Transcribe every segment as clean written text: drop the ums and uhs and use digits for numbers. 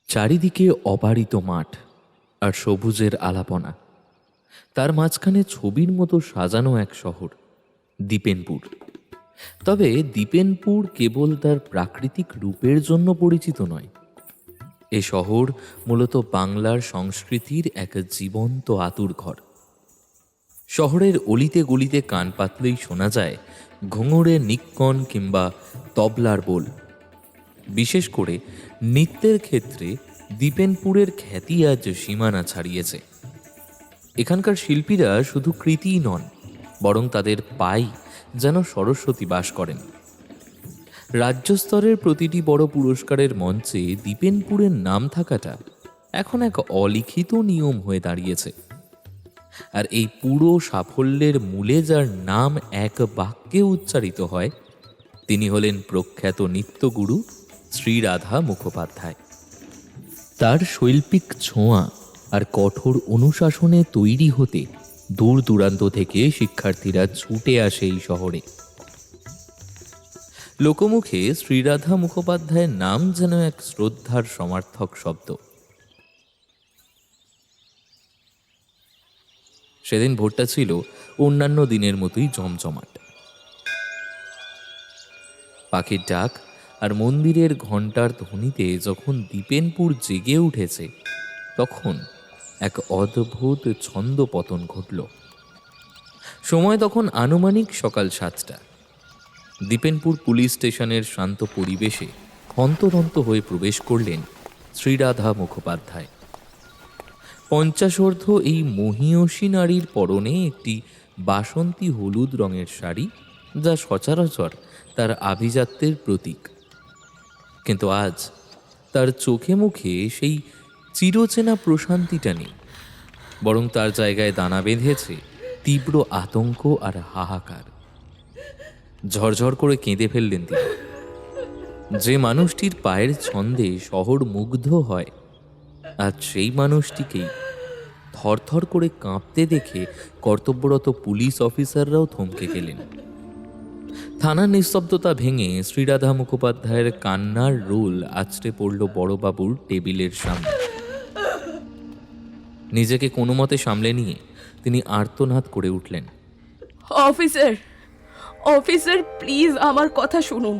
চারিদিকে অবারিত মাঠ আর সবুজের আলাপনা। তার মাঝখানে ছবির মতো সাজানো এক শহর, দীপেনপুর। তবে দীপেনপুর কেবল তার প্রাকৃতিক রূপের জন্য পরিচিত নয়। এ শহর মূলত বাংলার সংস্কৃতির এক জীবন্ত আতুরঘর। শহরের অলিতে গলিতে কান পাতলেই শোনা যায় ঘুঙুরের নিক্কণ কিংবা তবলার বোল। বিশেষ করে নৃত্যের ক্ষেত্রে দীপেনপুরের খ্যাতি আজ সীমানা ছাড়িয়েছে। এখানকার শিল্পীরা শুধু কৃতিই নন, বরং তাদের পাই যেন সরস্বতী বাস করেন। রাজ্যস্তরের প্রতিটি বড় পুরস্কারের মঞ্চে দীপেনপুরের নাম থাকাটা এখন এক অলিখিত নিয়ম হয়ে দাঁড়িয়েছে। আর এই পুরো সাফল্যের মূলে যার নাম এক বাক্যে উচ্চারিত হয়, তিনি হলেন প্রখ্যাত নৃত্যগুরু শ্রীরাধা মুখোপাধ্যায়। তার শৈল্পিক ছোঁয়া আর কঠোর অনুশাসনে তৈরি হতে দূর দূরান্ত থেকে শিক্ষার্থীরা ছুটে আসে এই শহরে। লোকমুখে শ্রীরাধা মুখোপাধ্যায়ের নাম যেন এক শ্রদ্ধার সমার্থক শব্দ। সেদিন ভোরটা ছিল অন্যান্য দিনের মতোই জমজমাট। পাখির ডাক আর মন্দিরের ঘণ্টার ধ্বনিতে যখন দীপেনপুর জেগে উঠেছে, তখন এক অদ্ভুত ছন্দ পতন ঘটল। সময় তখন আনুমানিক সকাল 7টা। দীপেনপুর পুলিশ স্টেশনের শান্ত পরিবেশে হন্তদন্ত হয়ে প্রবেশ করলেন শ্রীরাধা মুখোপাধ্যায়। 50 এই মহীয়সী নারীর পরনে একটি বাসন্তী হলুদ রঙের শাড়ি, যা সচরাচর তার আভিজাত্যের প্রতীক। কিন্তু আজ তার চোখে মুখে সেই চিরচেনা প্রশান্তিটা নেই, বরং তার জায়গায় দানা বেঁধেছে তীব্র আতঙ্ক আর হাহাকার। ঝরঝর করে কেঁদে ফেললেন তিনি। যে মানুষটির পায়ের ছন্দে শহর মুগ্ধ হয়, আজ সেই মানুষটিকেই থরথর করে কাঁপতে দেখে কর্তব্যরত পুলিশ অফিসাররাও থমকে গেলেন। থানার নিস্তব্ধতা ভেঙে শ্রীরাধা মুখোপাধ্যায়ের কান্নার রোল আছড়ে পড়ল বড়বাবুর টেবিলের সামনে। নিজেকে কোনো মতে সামলে নিয়ে তিনি আর্তনাদ করে উঠলেন, অফিসার, অফিসার, প্লিজ আমার কথা শুনুন।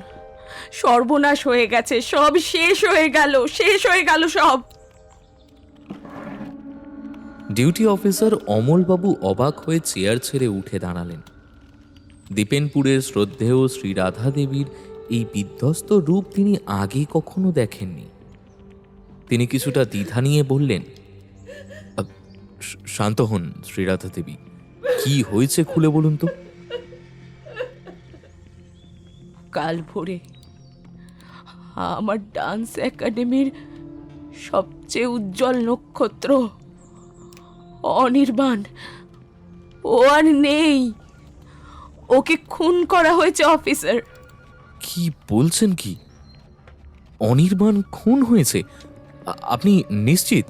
সর্বনাশ হয়ে গেছে, সব শেষ হয়ে গেল সব। ডিউটি অফিসার অমলবাবু অবাক হয়ে চেয়ার ছেড়ে উঠে দাঁড়ালেন। দীপেনপুরের শ্রদ্ধেয় শ্রীরাধা দেবীর এই বিধ্বস্ত রূপ তিনি আগে কখনো দেখেননি। তিনি কিছুটা দ্বিধা নিয়ে বললেন, শান্ত হন শ্রীরাধা দেবী, কি হয়েছে খুলে বলুন তো। কাল ভোরে আমার ডান্স একাডেমির সবচেয়ে উজ্জ্বল নক্ষত্র অনির্বাণ, ও আর নেই। ওকে খুন করা হয়েছে অফিসার। কি বলছেন? কি, অনির্বাণ খুন হয়েছে? আপনি নিশ্চিত?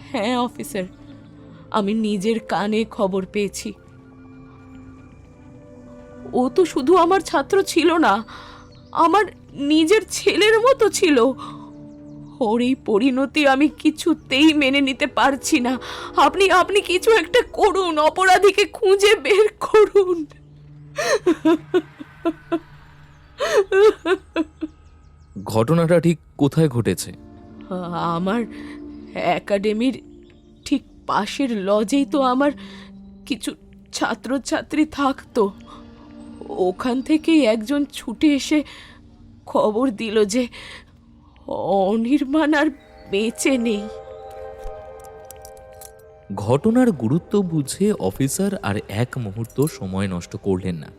হ্যাঁ অফিসার, আমি নিজের কানে খবর পেয়েছি। ও তো শুধু আমার ছাত্র ছিল না, আমার নিজের ছেলের মতো ছিল। ওর এই পরিণতি আমি কিছুতেই মেনে নিতে পারছি না। আপনি কিছু একটা করুন, অপরাধীকে খুঁজে বের করুন। ঘটনাটা ঠিক কোথায় ঘটেছে? আমার একাডেমির ঠিক পাশের লজেই তো আমার কিছু ছাত্রছাত্রী থাকতো। ওখান থেকেই একজন ছুটে এসে খবর দিল যে অনির্বাণ আর বেঁচে নেই। ঘটনার গুরুত্ব বুঝে অফিসার আর এক মুহূর্ত সময় নষ্ট করলেন না।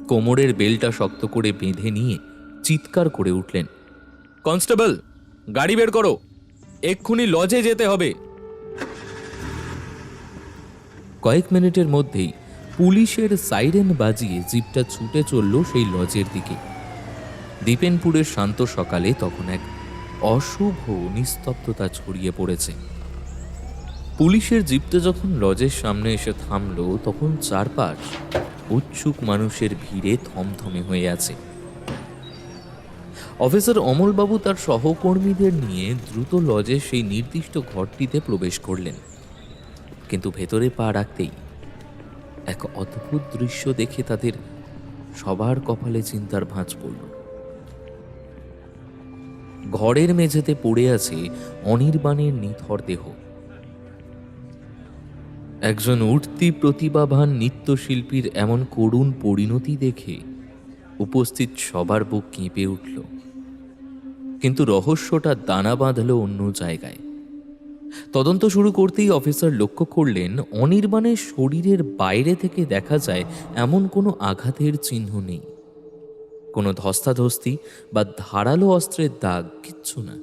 কোমরের বেলটা শক্ত করে বেঁধে নিয়ে চিৎকার করে উঠলেন, কনস্টেবল, গাড়ি বের করো, এক্ষুনি লজে যেতে হবে। কয়েক মিনিটের মধ্যেই পুলিশের সাইরেন বাজিয়ে জিপটা ছুটে চলল সেই লজের দিকে। দীপেনপুরের শান্ত সকালে তখন এক অশুভ নিস্তব্ধতা ছড়িয়ে পড়েছে। পুলিশের জিপটা যখন লজের সামনে এসে থামল, তখন চারপাশ উৎসুক মানুষের ভিড়ে থমথমে হয়ে আছে। অফিসার অমলবাবু তার সহকর্মীদের নিয়ে দ্রুত লজে সেই নির্দিষ্ট ঘরটিতে প্রবেশ করলেন, কিন্তু ভেতরে পা রাখতেই এক অদ্ভুত দৃশ্য দেখে তাদের সবার কপালে চিন্তার ভাঁজ পড়ল। ঘরের মেঝেতে পড়ে আছে অনির্বাণের নিথর দেহ। একজন উঠতি প্রতিভাবান নৃত্যশিল্পীর এমন করুণ পরিণতি দেখে উপস্থিত সবার বুক কেঁপে উঠল। কিন্তু রহস্যটা দানা বাঁধল অন্য জায়গায়। তদন্ত শুরু করতেই অফিসার লক্ষ্য করলেন অনির্বাণের শরীরের বাইরে থেকে দেখা যায় এমন কোনো আঘাতের চিহ্ন নেই, কোনো ধস্তাধস্তি বা ধারালো অস্ত্রের দাগ, কিচ্ছু না।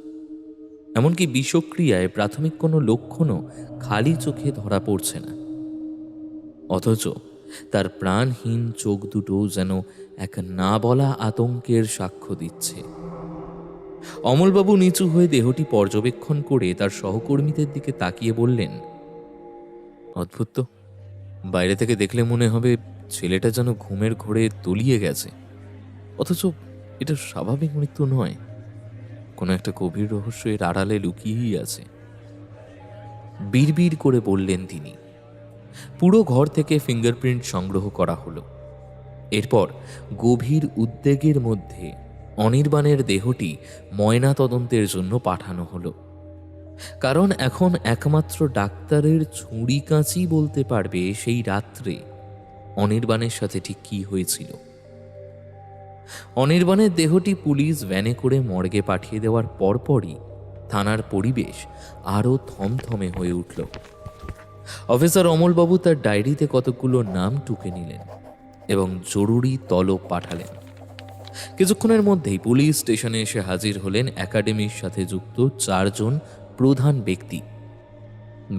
এমনকি বিষক্রিয়ায় প্রাথমিক কোনো লক্ষণও খালি চোখে ধরা পড়ছে না। অথচ তার প্রাণহীন চোখ দুটো যেন এক না বলা আতঙ্কের সাক্ষ্য দিচ্ছে। অমলবাবু নিচু হয়ে দেহটি পর্যবেক্ষণ করে তার সহকর্মীদের দিকে তাকিয়ে বললেন, অদ্ভুত তো, বাইরে থেকে দেখলে মনে হবে ছেলেটা যেন ঘুমের ঘোরে তলিয়ে গেছে, অথচ এটা স্বাভাবিক মৃত্যু নয়, কোনো একটা গভীর রহস্য এর আড়ালে লুকিয়েই আছে। বিড়বিড় করে বললেন তিনি। পুরো ঘর থেকে ফিঙ্গারপ্রিন্ট সংগ্রহ করা হলো। এরপর গভীর উদ্বেগের মধ্যে অনির্বাণের দেহটি ময়না তদন্তের জন্য পাঠানো হলো, কারণ এখন একমাত্র ডাক্তারের ছুরি কাঁচি বলতে পারবে সেই রাত্রে অনির্বাণের সাথে ঠিক কি হয়েছিল। অনির্বাণের দেহটি পুলিশ ভ্যানে করে মর্গে পাঠিয়ে দেওয়ার পরপরই থানার পরিবেশ আরও থমথমে হয়ে উঠল। অফিসার অমলবাবু তার ডায়েরিতে কতগুলো নাম টুকে নিলেন এবং জরুরি তলব পাঠালেন। কিছুক্ষণের মধ্যেই পুলিশ স্টেশনে এসে হাজির হলেন একাডেমির সাথে যুক্ত 4 জন প্রধান ব্যক্তি।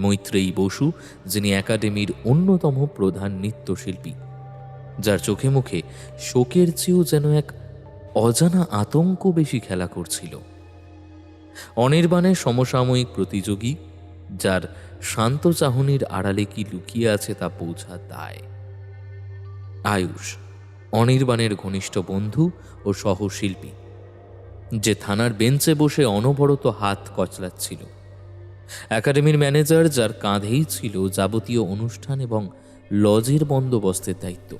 মৈত্রেয়ী বসু, যিনি একাডেমির অন্যতম প্রধান নৃত্যশিল্পী, যার চোখে মুখে শোকের চেয়েও যেন এক অজানা আতঙ্ক বেশি খেলা করছিল। অনির্বাণের সমসাময়িক প্রতিযোগী, যার শান্ত চাহনির আড়ালে কি লুকিয়ে আছে তা বোঝা দায়। আয়ুষ, অনির্বাণের ঘনিষ্ঠ বন্ধু ও সহশিল্পী, যে থানার বেঞ্চে বসে অনবরত হাত কচলাচ্ছিল। একাডেমির ম্যানেজার, যার কাঁধেই ছিল যাবতীয় অনুষ্ঠান এবং লজের বন্দোবস্তের দায়িত্ব।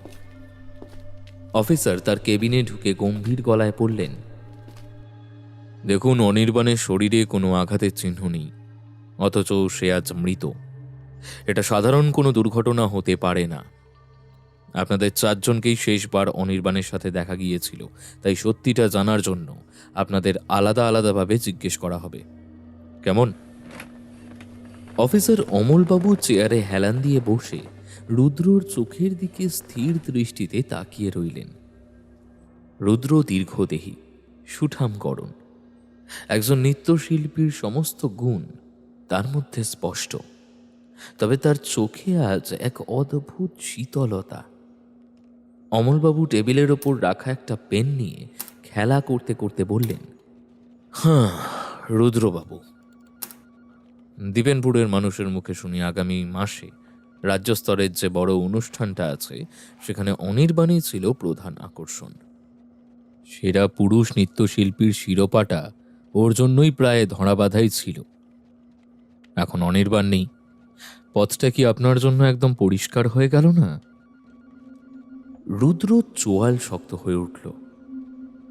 অফিসার তার কেবিনে ঢুকে গম্ভীর গলায় বললেন, দেখুন, অনির্বাণের শরীরে কোনো আঘাতের চিহ্ন নেই, অথচ সে আজ মৃত। এটা সাধারণ কোনো দুর্ঘটনা হতে পারে না। আপনাদের 4 জনকেই শেষবার অনির্বাণের সাথে দেখা গিয়েছিল, তাই সত্যিটা জানার জন্য আপনাদের আলাদা আলাদাভাবে জিজ্ঞেস করা হবে, কেমন? অফিসার অমলবাবু চেয়ারে হেলান দিয়ে বসে রুদ্রর চোখের দিকে স্থির দৃষ্টিতে তাকিয়ে রইলেন। রুদ্র দীর্ঘদেহী, সুঠাম গড়ন, একজন নৃত্যশিল্পীর সমস্ত গুণ তার মধ্যে স্পষ্ট, তবে তার চোখে আজ এক অদ্ভুত শীতলতা। অমলবাবু টেবিলের ওপর রাখা একটা পেন নিয়ে খেলা করতে করতে বললেন, হ্যাঁ রুদ্রবাবু, দ্বীপেনপুরের মানুষের মুখে শুনি আগামী মাসে রাজ্য স্তরের যে বড় অনুষ্ঠানটা আছে সেখানে অনির্বাণই ছিল প্রধান আকর্ষণ। সেরা পুরুষ নৃত্যশিল্পীর শিরোপাটা ওর জন্যই প্রায় ধরাবাঁধাই ছিল। এখন অনির্বাণ নেই, পথটা কি আপনার জন্য একদম পরিষ্কার হয়ে গেল না? রুদ্র চোয়াল শক্ত হয়ে উঠল।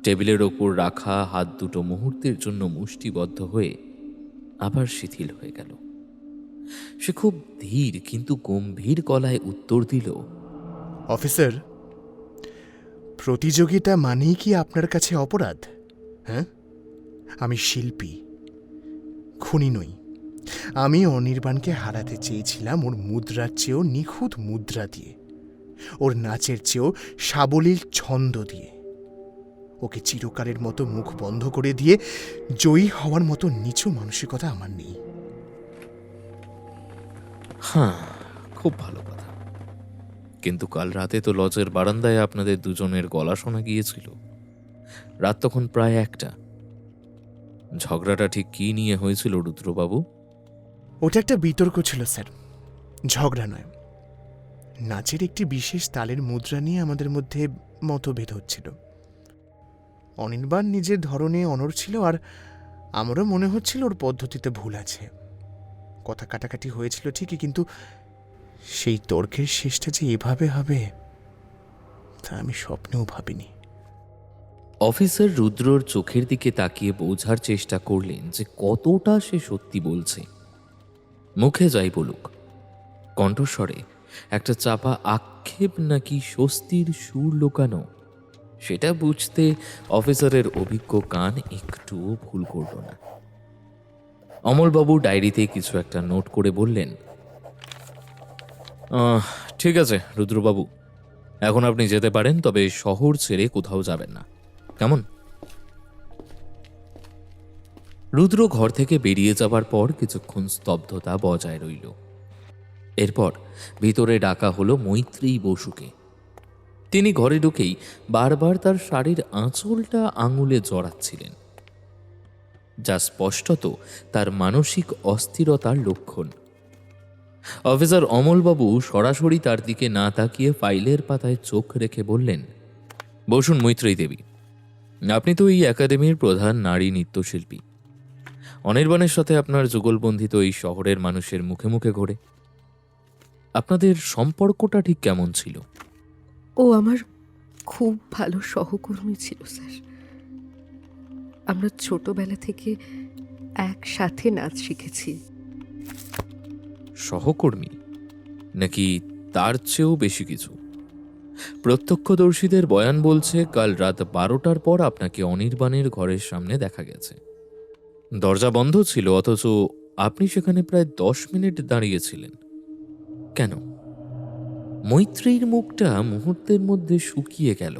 টেবিলের ওপর রাখা হাত দুটো মুহূর্তের জন্য মুষ্টিবদ্ধ হয়ে আবার শিথিল হয়ে গেল। সে খুব ধীর কিন্তু গম্ভীর গলায় উত্তর দিল, অফিসার, প্রতিযোগিতা মানেই কি আপনার কাছে অপরাধ? হ্যাঁ, আমি শিল্পী, খুনি নই। আমি অনির্বাণকে হারাতে চেয়েছিলাম ওর মুদ্রার চেয়েও নিখুঁত মুদ্রা দিয়ে, ওর নাচের চেয়েও সাবলীল ছন্দ দিয়ে। ওকে চিরকালের মতো মুখ বন্ধ করে দিয়ে জয়ী হওয়ার মতো নিচু মানসিকতা আমার নেই। হ্যাঁ, খুব ভালো কথা, কিন্তু কাল রাতে তো লজের বারান্দায় আপনাদের দুজনের গলা শোনা গিয়েছিল। রাত তখন প্রায় 1টা। ঝগড়াটা ঠিক কি নিয়ে হয়েছিল রুদ্রবাবু? ওটা একটা বিতর্ক ছিল স্যার, ঝগড়া নয়। নাচের একটি বিশেষ তালের মুদ্রা নিয়ে আমাদের মধ্যে মতভেদ হচ্ছিল। অনির্বাণ নিজের ধরনে অনড় ছিল, আর আমারও মনে হচ্ছিল ওর পদ্ধতিতে ভুল আছে। কথা কাটাকাটি হয়েছিল ঠিকই, কিন্তু সেই তর্কের শেষটা যে এভাবে হবে তা আমি স্বপ্নেও ভাবিনি। অফিসার রুদ্রর চোখের দিকে তাকিয়ে বোঝার চেষ্টা করলেন যে কতটা সে সত্যি বলছে। মুখে যাই বলুক, কণ্ঠস্বরে একটা চাপা আক্ষেপ নাকি স্বস্তির সুর লুকানো, সেটা বুঝতে অফিসারের অভিজ্ঞ কান একটুও ভুল করল না। অমলবাবু ডায়েরিতে কিছু একটা নোট করে বললেন, ঠিক আছে রুদ্রবাবু, এখন আপনি যেতে পারেন, তবে শহর ছেড়ে কোথাও যাবেন না, কেমন? রুদ্র ঘর থেকে বেরিয়ে যাবার পর কিছুক্ষণ স্তব্ধতা বজায় রইল। এরপর ভিতরে ডাকা হলো মৈত্রী বসুকে। তিনি ঘরে ঢুকেই বারবার তার শাড়ির আঁচলটা আঙুলে জড়াচ্ছিলেন, যা স্পষ্টত তার মানসিক অস্থিরতার লক্ষণ। অফিসার অমলবাবু সরাসরি তার দিকে না তাকিয়ে ফাইলের পাতায় চোখ রেখে বললেন, বসুন মৈত্রী দেবী, আপনি তো এই একাডেমির প্রধান নারী নৃত্যশিল্পী। অনির্বাণের সাথে আপনার যুগলবন্ধী তো এই শহরের মানুষের মুখে মুখে ঘোরে। আপনাদের সম্পর্কটা ঠিক কেমন ছিল? ও আমার খুব ভালো সহকর্মী ছিল স্যার। আমরা ছোটবেলা থেকে একসাথে নাচ শিখেছি। সহকর্মী নাকি তার চেয়েও বেশি কিছু? প্রত্যক্ষদর্শীদের বয়ান বলছে কাল রাত 12টার পর আপনাকে অনির্বাণের ঘরের সামনে দেখা গেছে। দরজা বন্ধ ছিল, অথচ আপনি সেখানে প্রায় 10 মিনিট দাঁড়িয়েছিলেন। কেন? মৈত্রীর মুখটা মুহূর্তের মধ্যে শুকিয়ে গেল।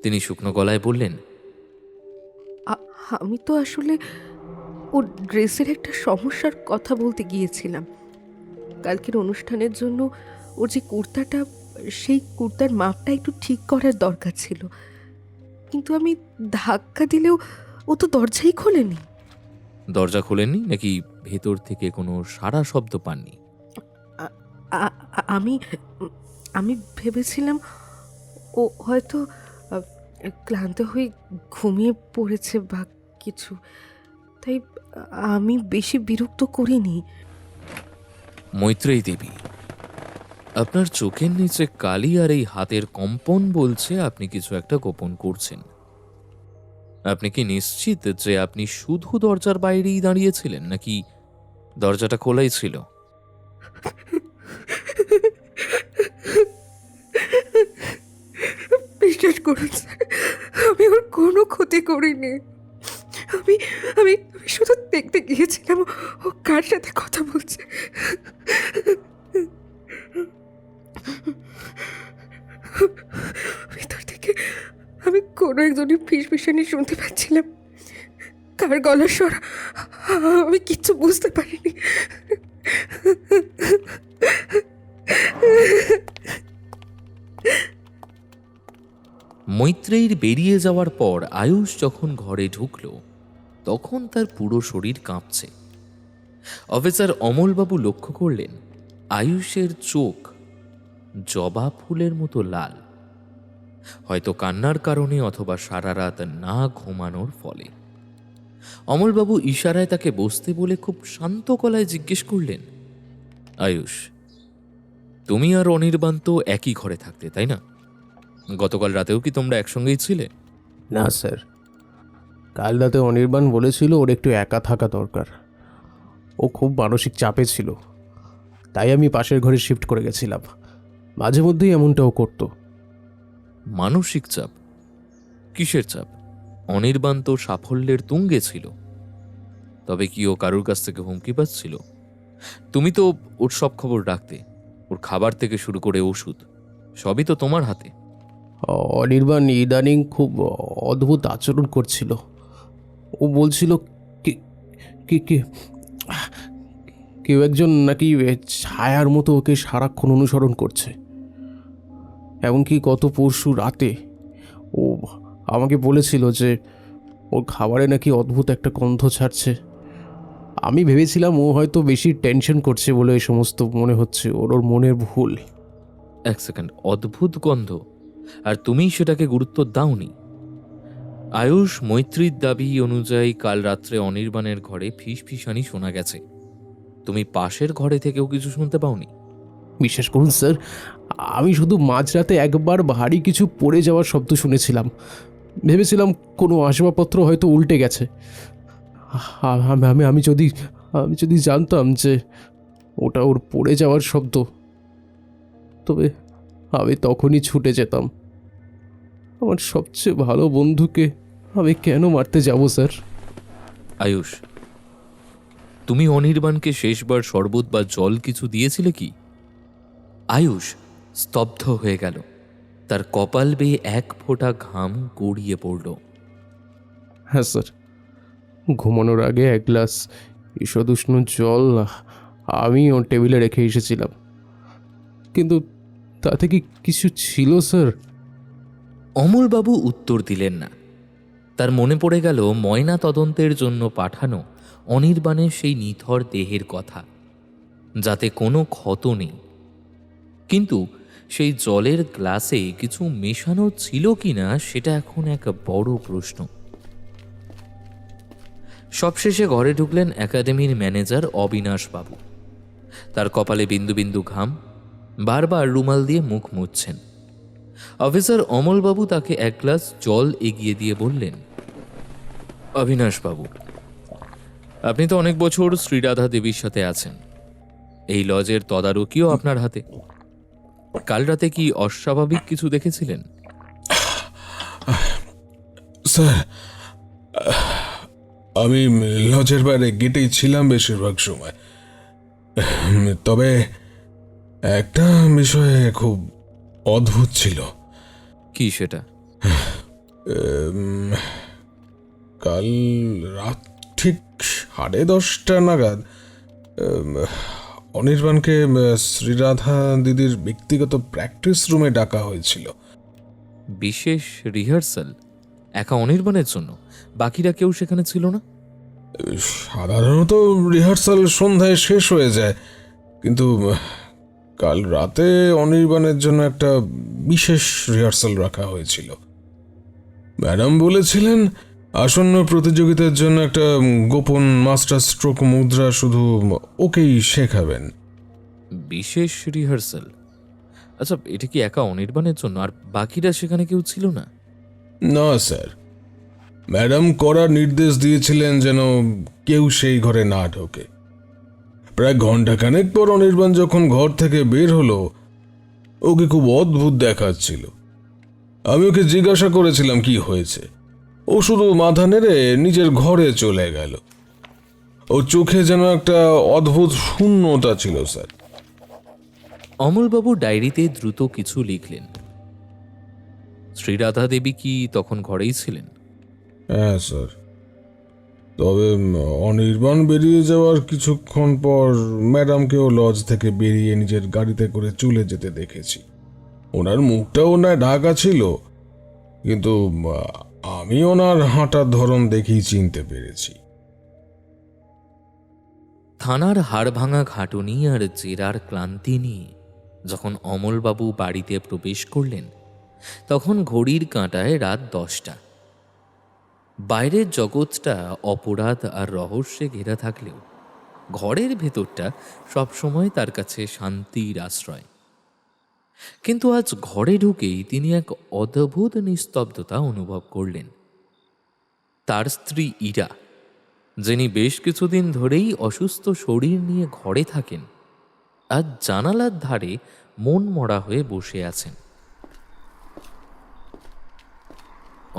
তিনি শুকনো গলায় বললেন, আমি তো আসলে ওর ড্রেসের একটা সমস্যার কথা বলতে গিয়েছিলাম। কালকের অনুষ্ঠানের জন্য ওর যে কুর্তাটা, সেই কুর্তার মাপটা একটু ঠিক করার দরকার ছিল, কিন্তু আমি ধাক্কা দিলেও ও তো দরজাই খোলেনি। দরজা খোলেননি নাকি ভেতর থেকে কোনো সাড়া শব্দ পাননি? আমি আমি ভেবেছিলাম ও হয়তো ক্লান্ত হয়ে ঘুমিয়ে পড়েছে বা কিছু, তাই আমি বেশি বিরক্ত করিনি। মৈত্রী দেবী, আপনার চোখের নিচে কালি আর এই হাতের কম্পন বলছে আপনি কিছু একটা গোপন করছেন। আপনি কি নিশ্চিত যে আপনি শুধু দরজার বাইরেই দাঁড়িয়েছিলেন, নাকি দরজাটা খোলাই ছিল? বিশ্বাস করুন স্যার, আমি ওর কোনো ক্ষতি করিনি। আমি আমি আমি শুধু দেখতে গিয়েছিলাম ও কার সাথে কথা বলছে। ভিতর থেকে আমি কোনো একজনের ফিসফিসানি শুনতে পাচ্ছিলাম। কার গলার স্বর আমি কিচ্ছু বুঝতে পারিনি। মৈত্রেয়ীর বেরিয়ে যাওয়ার পর আয়ুষ যখন ঘরে ঢুকল, তখন তার পুরো শরীর কাঁপছে। অফিসার অমলবাবু লক্ষ্য করলেন আয়ুষের চোখ জবা ফুলের মতো লাল, হয়তো কান্নার কারণে অথবা সারা রাত না ঘুমানোর ফলে। অমলবাবু ইশারায় তাকে বসতে বলে খুব শান্ত গলায় জিজ্ঞেস করলেন, আয়ুষ, তুমি আর অনির্বাণ তো একই ঘরে থাকতে, তাই না? গতকাল রাতেও কি তোমরা একসঙ্গেই ছিলে? না স্যার, কাল রাতে অনির্বাণ বলেছিল ওর একটু একা থাকা দরকার। ও খুব মানসিক চাপে ছিল, তাই আমি পাশের ঘরে শিফট করে গেছিলাম। মাঝে মধ্যেই এমনটাও করতো। মানসিক চাপ? কিসের চাপ? অনির্বাণ তো সাফল্যের তুঙ্গে ছিল, তবে কি ও কারুর কাছ থেকে হুমকি পাচ্ছিল? তুমি তো ওর সব খবর রাখতে, ওর খাবার থেকে শুরু করে ওষুধ সবই তো তোমার হাতে। অনির্বাণ ইদানিং খুব অদ্ভুত আচরণ করছিল। ও বলছিল কেউ একজন নাকি ছায়ার মতো ওকে সারাক্ষণ অনুসরণ করছে। এমনকি গত পরশু রাতে ও আমাকে বলেছিল যে ওর খাবারে নাকি অদ্ভুত একটা গন্ধ ছাড়ছে। আমি ভেবেছিলাম ও হয়তো বেশি টেনশন করছে বলে এই সমস্ত মনে হচ্ছে। ওর মনের ভুল। এক সেকেন্ড, অদ্ভুত গন্ধ আর তুমি সেটাকে গুরুত্ব দাওনি? আয়ুষ মৈত্রীর দাবি অনুযায়ী কাল রাত্রে অনির্বাণের ঘরে ফিসফিসানি শোনা গেছে। তুমি পাশের ঘরে থেকেও কিছু শুনতে পাওনি? বিশ্বাস করুন স্যার, আমি শুধু মাঝরাতে একবার ভারী কিছু পড়ে যাওয়ার শব্দ শুনেছিলাম। ভেবেছিলাম কোনো আসবাবপত্র হয়তো উল্টে গেছে। আমি যদি জানতাম যে ওটা ওর পড়ে যাওয়ার শব্দ, তবে আমি তখনই ছুটে যেতাম। আমার সবচেয়ে ভালো বন্ধুকে আমি কেন মারতে যাব স্যার? আয়ুষ, তুমি অনির্বাণকে শেষবার শরবত বা জল কিছু দিয়েছিলে কি? আয়ুষ স্তব্ধ হয়ে গেল। তার কপাল বেয়ে এক ফোঁটা ঘাম গড়িয়ে পড়ল। হ্যাঁ স্যার, ঘুমানোর আগে এক গ্লাস ঈষদুষ্ণ জল আমি ওর টেবিলে রেখে এসেছিলাম, কিন্তু তাতে কি কিছু ছিল স্যার? অমলবাবু উত্তর দিলেন না। তার মনে পড়ে গেল ময়না তদন্তের জন্য পাঠানো অনির্বাণের সেই নিথর দেহের কথা, যাতে কোনো ক্ষত নেই। কিন্তু সেই জলের গ্লাসে কিছু মেশানো ছিল কিনা সেটা এখন এক বড় প্রশ্ন। সবশেষে ঘরে ঢুকলেন একাডেমির ম্যানেজার অবিনাশ বাবু। তার কপালে বিন্দু বিন্দু ঘাম, বারবার রুমাল দিয়ে মুখ মুছছেন। অফিসার অমলবাবু তাকে এক গ্লাস জল এগিয়ে দিয়ে বললেন, অবিনাশ বাবু, আপনি তো অনেক বছর শ্রীরাধা দেবীর সাথে আছেন। এই লজের তদারকিও আপনার হাতে। কাল রাতে কি অস্বাভাবিক কিছু দেখেছিলেন? স্যার, আমি লজের বাইরে গেটেই ছিলাম বেশিরভাগ সময়। তবে একটা বিষয়ে খুব অদ্ভুত ছিল। কি সেটা? কাল রাত ঠিক 10:30 নাগাদ অনির্বাণকে শ্রীরাধা দিদির ব্যক্তিগত প্র্যাকটিস রুমে ডাকা হয়েছিল। বিশেষ রিহার্সাল একা অনির্বাণের জন্য? বাকিরা কেউ সেখানে ছিল না? সাধারণত রিহার্সাল সন্ধ্যায় শেষ হয়ে যায়, কিন্তু কাল রাতে অনির্বাণের জন্য একটা বিশেষ রিহার্সাল রাখা হয়েছিল। ম্যাডাম বলেছিলেন আসন্ন প্রতিযোগিতার জন্য একটা গোপন মাস্টার স্ট্রোক মুদ্রা শুধু ওকেই শেখাবেন। বিশেষ রিহার্সাল? আচ্ছা, এটা কি একা অনির্বাণের জন্য? আর বাকিরা সেখানে কেউ ছিল না? না স্যার, ম্যাডাম করার নির্দেশ দিয়েছিলেন যেন কেউ সেই ঘরে না ঢোকে। প্রায় ঘন্টাখানেক পর অনির্বাণ যখন ঘর থেকে বের হলো, ওকে খুব অদ্ভুত দেখাচ্ছিল। আমি ওকে জিজ্ঞাসা করেছিলাম কি হয়েছে। ও শুধু মাথা নেড়ে নিজের ঘরে চলে গেল। ওর চোখে যেন একটা অদ্ভুত শূন্যতা ছিল স্যার। অমলবাবু ডায়েরিতে দ্রুত কিছু লিখলেন। শ্রীরাধা দেবী কি তখন ঘরেই ছিলেন? হ্যাঁ স্যার, তবে অনির্বাণ বেরিয়ে যাওয়ার কিছুক্ষণ পর ম্যাডামকেও লজ থেকে বেরিয়ে নিজের গাড়িতে করে চলে যেতে দেখেছি। ওনার মুখটাও ওনার ঢাকা ছিল, কিন্তু আমি ওনার হাঁটার ধরন দেখেই চিনতে পেরেছি। থানার হাড়ভাঙা ঘাটুনি আর জেরার ক্লান্তি নিয়ে যখন অমলবাবু বাড়িতে প্রবেশ করলেন, তখন ঘড়ির কাঁটায় রাত 10টা। বাইরের জগৎটা অপরাধ আর রহস্যে ঘেরা থাকলেও ঘরের ভেতরটা সবসময় তার কাছে শান্তির আশ্রয়। কিন্তু আজ ঘরে ঢুকেই তিনি এক অদ্ভুত নিস্তব্ধতা অনুভব করলেন। তার স্ত্রী ইরা, যিনি বেশ কিছুদিন ধরেই অসুস্থ শরীর নিয়ে ঘরে থাকেন, আজ জানালার ধারে মন মরা হয়ে বসে আছেন।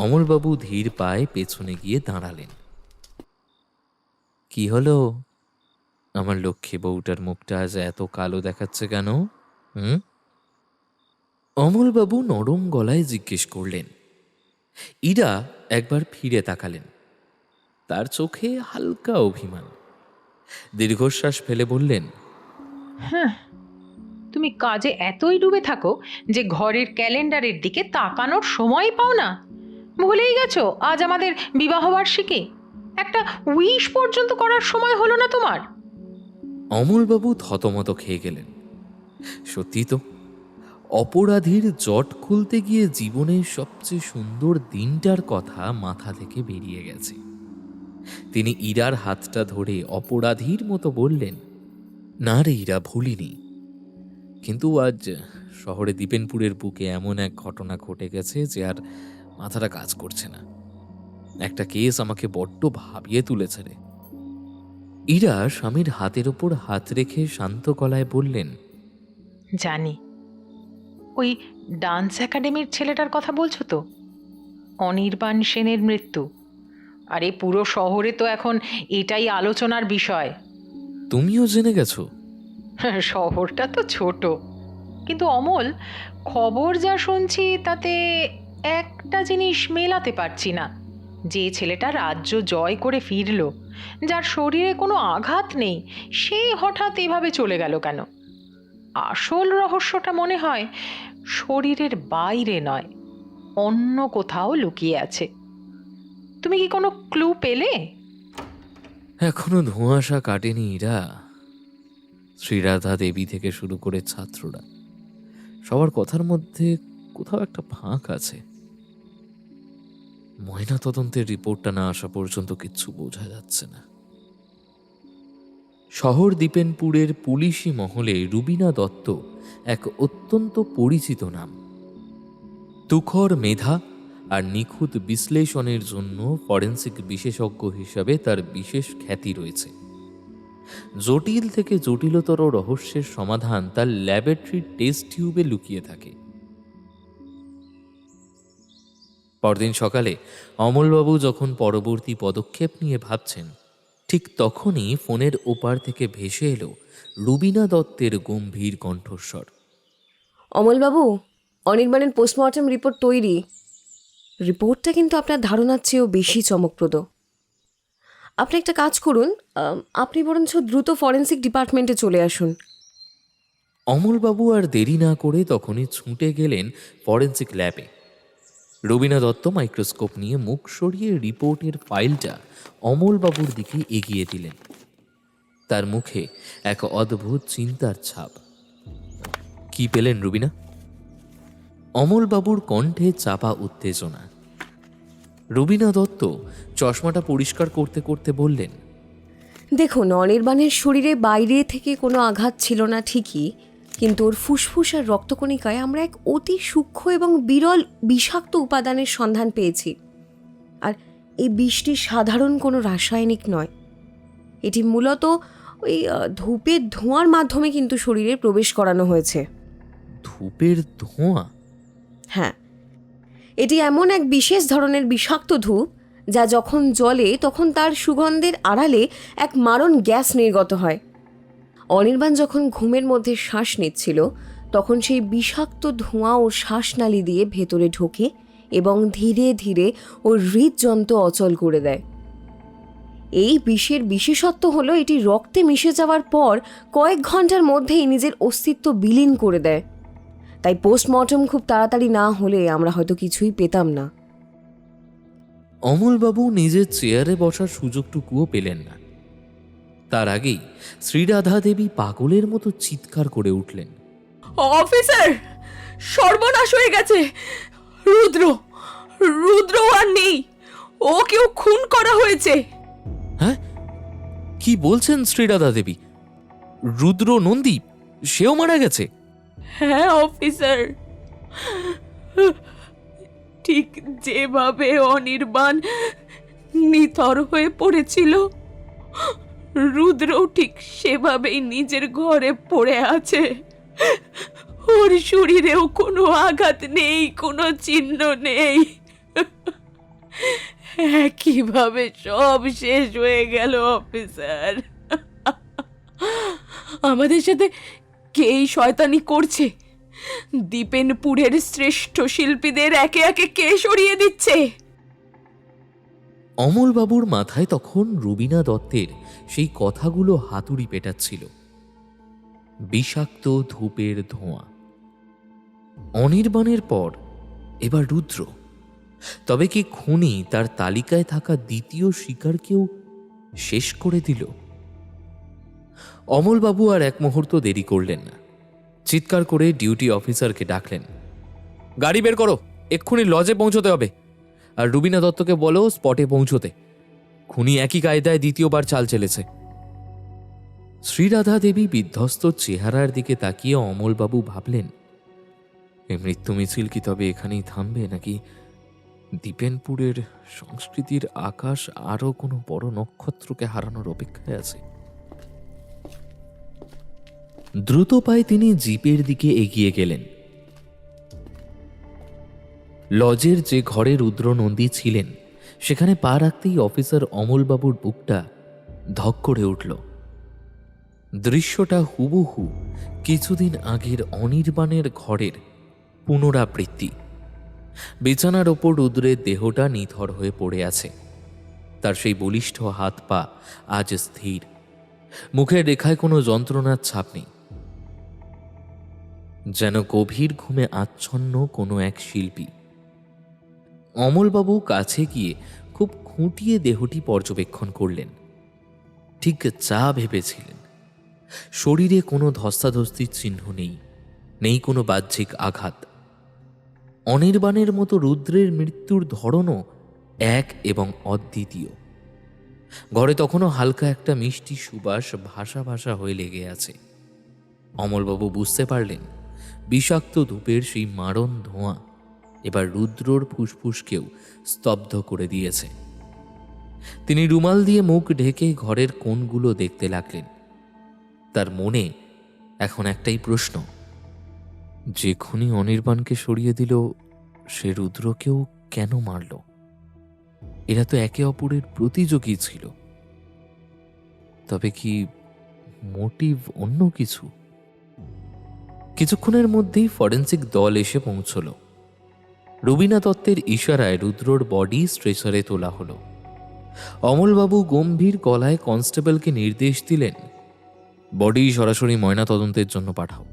অমলবাবু ধীর পায়ে পেছনে গিয়ে দাঁড়ালেন। কি হলো? আমার লক্ষ্মী বউটার মুখটা আজ এত কালো দেখাচ্ছে কেন? অমলবাবু নরম গলায় জিজ্ঞেস করলেন। ইরা একবার ফিরে তাকালেন। তার চোখে হালকা অভিমান। দীর্ঘশ্বাস ফেলে বললেন, হ্যাঁ, তুমি কাজে এতই ডুবে থাকো যে ঘরের ক্যালেন্ডারের দিকে তাকানোর সময় পাও না। ভুলেই গেছো আজ আমাদের বিবাহবার্ষিকী? একটা উইশ পর্যন্ত করার সময় হলো না তোমার? অমলবাবু থতমত খেয়ে গেলেন। সত্যি তো, অপরাধীর জট খুলতে গিয়ে জীবনের সবচেয়ে সুন্দর দিনটার কথা মাথা থেকে বেরিয়ে গেছে। তিনি ইরার হাতটা ধরে অপরাধীর মতো বললেন, না রে ইরা, ভুলিনি, কিন্তু আজ শহরে দীপেনপুরের বুকে এমন এক ঘটনা ঘটে গেছে যে আর মাথাটা কাজ করছে না। একটা কেস আমাকে বড্ড ভাবিয়ে তুলেছে রে। ইরা স্বামীর হাতের ওপর হাত রেখে শান্ত গলায় বললেন, জানি, ওই ডান্স একাডেমির ছেলেটার কথা বলছো তো? অনির্বাণ সেনের মৃত্যু। আরে পুরো শহরে তো এখন এটাই আলোচনার বিষয়। তুমিও জেনে গেছো? শহরটা তো ছোট, কিন্তু অমল, খবর যা শুনছি তাতে একটা জিনিস মেলাতে পারছি না। যে ছেলেটা রাজ্য জয় করে ফিরল, যার শরীরে কোনো আঘাত নেই, সে হঠাৎ এভাবে চলে গেল কেন? আসল রহস্যটা মনে হয় শরীরের বাইরে নয়, অন্য কোথাও লুকিয়ে আছে। তুমি কি কোনো ক্লু পেলে? এখনো ধোঁয়াশা কাটেনি ইরা। শ্রীরাধা দেবী থেকে শুরু করে ছাত্ররা, সবার কথার মধ্যে কোথাও একটা ফাঁক আছে। ময়না তদন্তের রিপোর্টটা না আসা পর্যন্ত কিচ্ছু বোঝা যাচ্ছে না। শহর দীপেনপুরের পুলিশি মহলে রুবিনা দত্ত এক অত্যন্ত পরিচিত নাম। তুখর মেধা আর নিখুঁত বিশ্লেষণের জন্য ফরেন্সিক বিশেষজ্ঞ হিসাবে তার বিশেষ খ্যাতি রয়েছে। জটিল থেকে জটিলতর রহস্যের সমাধান তার ল্যাবরেটরি টেস্ট টিউবে লুকিয়ে থাকে। পরদিন সকালে অমলবাবু যখন পরবর্তী পদক্ষেপ নিয়ে ভাবছেন, ঠিক তখনই ফোনের ওপার থেকে ভেসে এলো রুবিনা দত্তের গম্ভীর কণ্ঠস্বর। অমলবাবু, অনির্বাণের পোস্টমর্টম রিপোর্ট তৈরি। রিপোর্টটা কিন্তু আপনার ধারণার চেয়েও বেশি চমকপ্রদ। আপনি একটা কাজ করুন, আপনি বরঞ্চ দ্রুত ফরেন্সিক ডিপার্টমেন্টে চলে আসুন। অমলবাবু আর দেরি না করে তখনই ছুটে গেলেন ফরেন্সিক ল্যাবে। রুবিনা দত্ত মাইক্রোস্কোপ নিয়ে মুখ সরিয়ে রিপোর্টের ফাইলটা অমলবাবুর দিকে এগিয়ে দিলেন। তার মুখে এক অদ্ভুত চিন্তার ছাপ। কি পেলেন রুবিনা? অমলবাবুর কণ্ঠে চাপা উত্তেজনা। রুবিনা দত্ত চশমাটা পরিষ্কার করতে করতে বললেন, দেখুন, অনির্বাণের শরীরে বাইরে থেকে কোনো আঘাত ছিল না ঠিকই, কিন্তু ওর ফুসফুস আর রক্তকণিকায় আমরা এক অতি সূক্ষ্ম এবং বিরল বিষাক্ত উপাদানের সন্ধান পেয়েছি। আর এই বিষটি সাধারণ কোনো রাসায়নিক নয়। এটি মূলত ওই ধূপের ধোঁয়ার মাধ্যমে কিন্তু শরীরে প্রবেশ করানো হয়েছে। ধূপের ধোঁয়া? হ্যাঁ, এটি এমন এক বিশেষ ধরনের বিষাক্ত ধূপ যা যখন জ্বলে তখন তার সুগন্ধের আড়ালে এক মারণ গ্যাস নির্গত হয়। অনির্বাণ যখন ঘুমের মধ্যে শ্বাস নিচ্ছিল তখন সেই বিষাক্ত ধোঁয়া ওর শ্বাসনালী দিয়ে ভেতরে ঢোকে এবং ধীরে ধীরে ওর হৃদযন্ত্র অচল করে দেয়। এই বিষের বিশেষত্ব হলো এটি রক্তে মিশে যাওয়ার পর কয়েক ঘন্টার মধ্যেই নিজের অস্তিত্ব বিলীন করে দেয়। তাই পোস্টমর্টম খুব তাড়াতাড়ি না হলে আমরা হয়তো কিছুই পেতাম না। অমলবাবু নিজের চেয়ারে বসার সুযোগটুকুও পেলেন না। তার আগেই শ্রীরাধা দেবী পাগলের মতো চিৎকার করে উঠলেন, অফিসার, সর্বনাশ হয়ে গেছে! রুদ্র রুদ্র আর নেই, ওকেও খুন করা হয়েছে। হ্যাঁ, কি বলছেন শ্রীরাধা দেবী? রুদ্র নন্দী সেও মারা গেছে? হ্যাঁ অফিসার, ঠিক যেভাবে অনির্বাণ নিথর হয়ে পড়েছিল, রুদ্রও ঠিক সেভাবেই নিজের ঘরে পড়ে আছে। ওর শরীরেও কোনো আঘাত নেই, কোনো চিহ্ন নেই। একইভাবে সব শেষ হয়ে গেল অফিসার। আমাদের সাথে কে এই শয়তানি করছে? দীপেনপুরের শ্রেষ্ঠ শিল্পীদের একে একে কে সরিয়ে দিচ্ছে? অমলবাবুর মাথায় তখন রুবিনা দত্তের সেই কথাগুলো হাতুড়ি পেটাচ্ছিল। বিষাক্ত ধূপের ধোঁয়া, অনির্বাণের পর এবার রুদ্র। তবে কি খুনি তার তালিকায় থাকা দ্বিতীয় শিকারকেও শেষ করে দিল? অমলবাবু আর এক মুহূর্ত দেরি করলেন না। চিৎকার করে ডিউটি অফিসারকে ডাকলেন, গাড়ি বের করো, এক্ষুনি লজে পৌঁছতে হবে। আর রুবিনা দত্তকে বলো স্পটে পৌঁছতে। খুনি একই কায়দায় দ্বিতীয়বার চাল চেলেছে। শ্রীরাধা দেবী বিধ্বস্ত চেহারার দিকে তাকিয়ে অমলবাবু ভাবলেন, এই মৃত্যু মিছিল কি তবে এখানেই থামবে, নাকি দীপেনপুরের সংস্কৃতির আকাশ আরো কোনো বড় নক্ষত্রকে হারানোর অপেক্ষায় আছে? দ্রুত পায়ে তিনি জিপের দিকে এগিয়ে গেলেন। লজের যে ঘরে রুদ্রনন্দী ছিলেন সেখানে পা রাখতেই অফিসার অমলবাবুর বুকটা ধক করে উঠল। দৃশ্যটা হুবহু কিছুদিন আগের অনির্বাণের ঘরের পুনরাবৃত্তি। বিছানার ওপর রুদ্রের দেহটা নিথর হয়ে পড়ে আছে। তার সেই বলিষ্ঠ হাত পা আজ স্থির, মুখের রেখায় কোনো যন্ত্রণার ছাপ নেই, যেন গভীর ঘুমে আচ্ছন্ন কোনো এক শিল্পী। অমলবাবু কাছে গিয়ে খুব খুঁটিয়ে দেহটি পর্যবেক্ষণ করলেন। ঠিক যা ভেবেছিলেন, শরীরে কোনো ধস্তাধস্তির চিহ্ন নেই, নেই কোনো বাহ্যিক আঘাত। অনির্বাণের মতো রুদ্রের মৃত্যুর ধরনও এক এবং অদ্বিতীয়। ঘরে তখনও হালকা একটা মিষ্টি সুবাস ভাসা ভাসা হয়ে লেগে আছে। অমলবাবু বুঝতে পারলেন বিষাক্ত ধূপের সেই মারণ ধোঁয়া এবার রুদ্রর ফুসফুসকেও স্তব্ধ করে দিয়েছে। তিনি রুমাল দিয়ে মুখ ঢেকে ঘরের কোণগুলো দেখতে লাগলেন। তার মনে এখন একটাই প্রশ্ন, যে খুনি অনির্বাণকে সরিয়ে দিল সে রুদ্রকেও কেন মারল? এরা তো একে অপরের প্রতিযোগী ছিল। তবে কি মোটিভ অন্য কিছু? কিছুক্ষণের মধ্যেই ফরেন্সিক দল এসে পৌঁছল। রুবিনা দত্তের ইশারায় রুদ্রর বডি স্ট্রেচারে তোলা হলো। অমলবাবু গম্ভীর গলায় কনস্টেবলকে নির্দেশ দিলেন, বডি সরাসরি ময়না তদন্তের জন্য পাঠাও।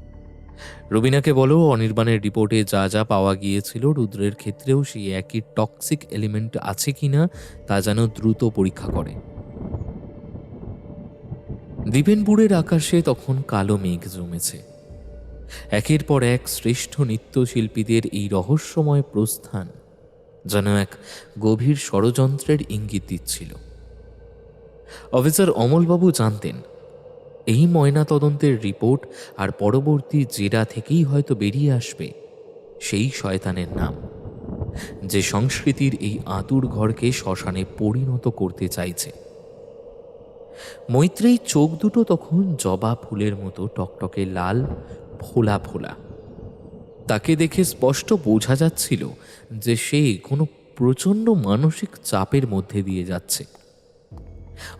রুবিনাকে বলো অনির্বাণের রিপোর্টে যা যা পাওয়া গিয়েছিল রুদ্রের ক্ষেত্রেও সেই একই টক্সিক এলিমেন্ট আছে কিনা তা যেন দ্রুত পরীক্ষা করে। দীপেনপুরের আকাশে তখন কালো মেঘ জমেছে। একের পর এক শ্রেষ্ঠ নৃত্যশিল্পীদের এই রহস্যময় প্রস্থান যেন এক গভীর ষড়যন্ত্রের ইঙ্গিত দিচ্ছিল। অফিসার অমলবাবু জানতেন এই ময়না তদন্তের রিপোর্ট আর পরবর্তী জেরা থেকেই হয়তো বেরিয়ে আসবে সেই শয়তানের নাম, যে সংস্কৃতির এই আতুর ঘরকে শ্মশানে পরিণত করতে চাইছে। মৈত্রেয়ী চোখ দুটো তখন জবা ফুলের মতো টকটকে লাল, ফোলা ফোলা। তাকে দেখে স্পষ্ট বোঝা যাচ্ছিল যে সে কোনো প্রচণ্ড মানসিক চাপের মধ্যে দিয়ে যাচ্ছে।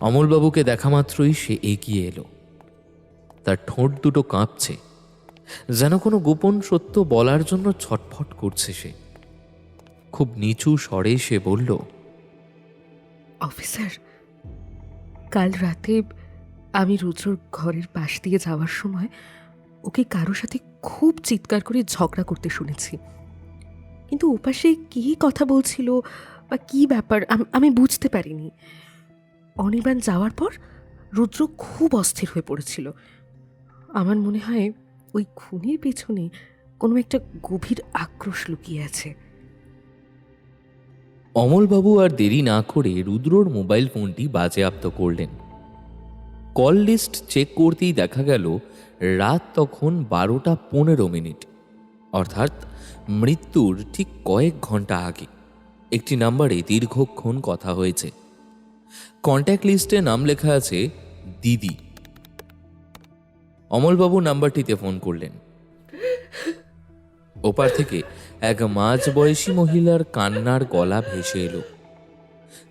অমলবাবুকে দেখা মাত্রই সে এগিয়ে এলো। তার ঠোঁট দুটো কাঁপছে, যেন কোনো গোপন সত্য বলার জন্য ছটফট করছে সে। খুব নিচু স্বরে সে বলল, অফিসার, কাল রাতে আমি রুদ্রর ঘরের পাশ দিয়ে যাওয়ার সময় ওকে কারোর সাথে খুব চিৎকার করে ঝগড়া করতে শুনেছি, কিন্তু ওপাশে কী কথা বলছিল বা কী ব্যাপার আমি বুঝতে পারিনি। অনির্বাণ যাওয়ার পর রুদ্র খুব অস্থির হয়ে পড়েছিল। আমার মনে হয় ওই খুনের পেছনে কোনো একটা গভীর আক্রোশ লুকিয়ে আছে। অমলবাবু আর দেরি না করে রুদ্রর মোবাইল ফোনটি বাজেয়াপ্ত করলেন। কল লিস্ট চেক করতেই দেখা গেল রাত তখন 12:15, অর্থাৎ মৃত্যুর ঠিক কয়েক ঘন্টা আগে একটি নাম্বারে দীর্ঘক্ষণ কথা হয়েছে। কন্ট্যাক্ট লিস্টে নাম লেখা আছে দিদি। অমলবাবু নাম্বারটিতে ফোন করলেন। ওপার থেকে এক মাঝবয়সী মহিলার কান্নার গলা ভেসে এলো।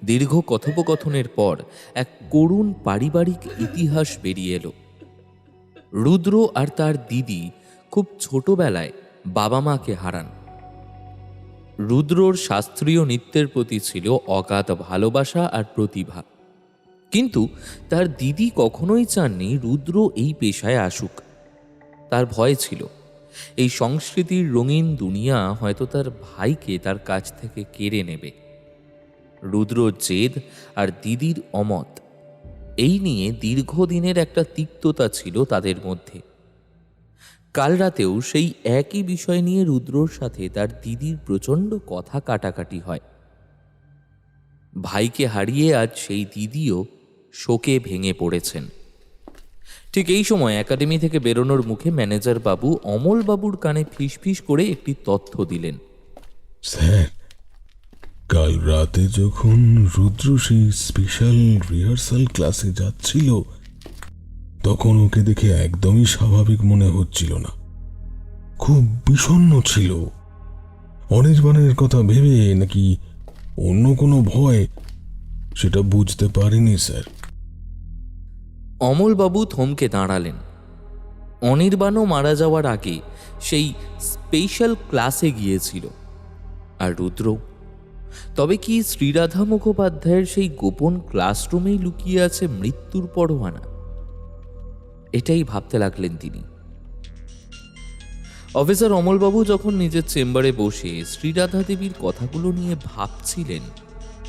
দীর্ঘ কথোপকথনের পর এক করুণ পারিবারিক ইতিহাস বেরিয়ে এলো। রুদ্র আর তার দিদি খুব ছোটবেলায় বাবা মাকে হারান। রুদ্রর শাস্ত্রীয় নৃত্যের প্রতি ছিল অগাধ ভালোবাসা আর প্রতিভা, কিন্তু তার দিদি কখনোই চাননি রুদ্র এই পেশায় আসুক। তার ভয় ছিল এই সংস্কৃতির রঙিন দুনিয়া হয়তো তার ভাইকে তার কাছ থেকে কেড়ে নেবে। রুদ্রর জেদ আর দিদির অমত, এই নিয়ে দীর্ঘদিনের একটা তিক্ততা ছিল তাদের মধ্যে। কাল রাতেও সেই একই বিষয় নিয়ে রুদ্রর সাথে তার দিদির প্রচণ্ড কথা কাটাকাটি হয়। ভাইকে হারিয়ে আজ সেই দিদিও শোকে ভেঙে পড়েছেন। ঠিক এই সময় একাডেমি থেকে বেরোনোর মুখে ম্যানেজার বাবু অমল বাবুর কানে ফিসফিস করে একটি তথ্য দিলেন। স্যার, কাল রাতে যখন রুদ্র সেই স্পেশাল রিহার্সাল ক্লাসে যাচ্ছিল তখন ওকে দেখে একদমই স্বাভাবিক মনে হচ্ছিল না, খুব বিষণ্ণ ছিল। অনির্বাণের কথা ভেবে নাকি অন্য কোনো ভয়, সেটা বুঝতে পারিনি স্যার। অমলবাবু থমকে দাঁড়ালেন। অনির্বাণও মারা যাওয়ার আগে সেই স্পেশাল ক্লাসে গিয়েছিল, আর রুদ্র। তবে কি শ্রীরাধা মুখোপাধ্যায়ের সেই গোপন ক্লাসরুমেই লুকিয়ে আছে মৃত্যুর পরোয়ানা? এটাই ভাবতে লাগলেন তিনি। অফিসার অমলবাবু যখন নিজের চেম্বারে বসে শ্রীরাধা দেবীর কথাগুলো নিয়ে ভাবছিলেন,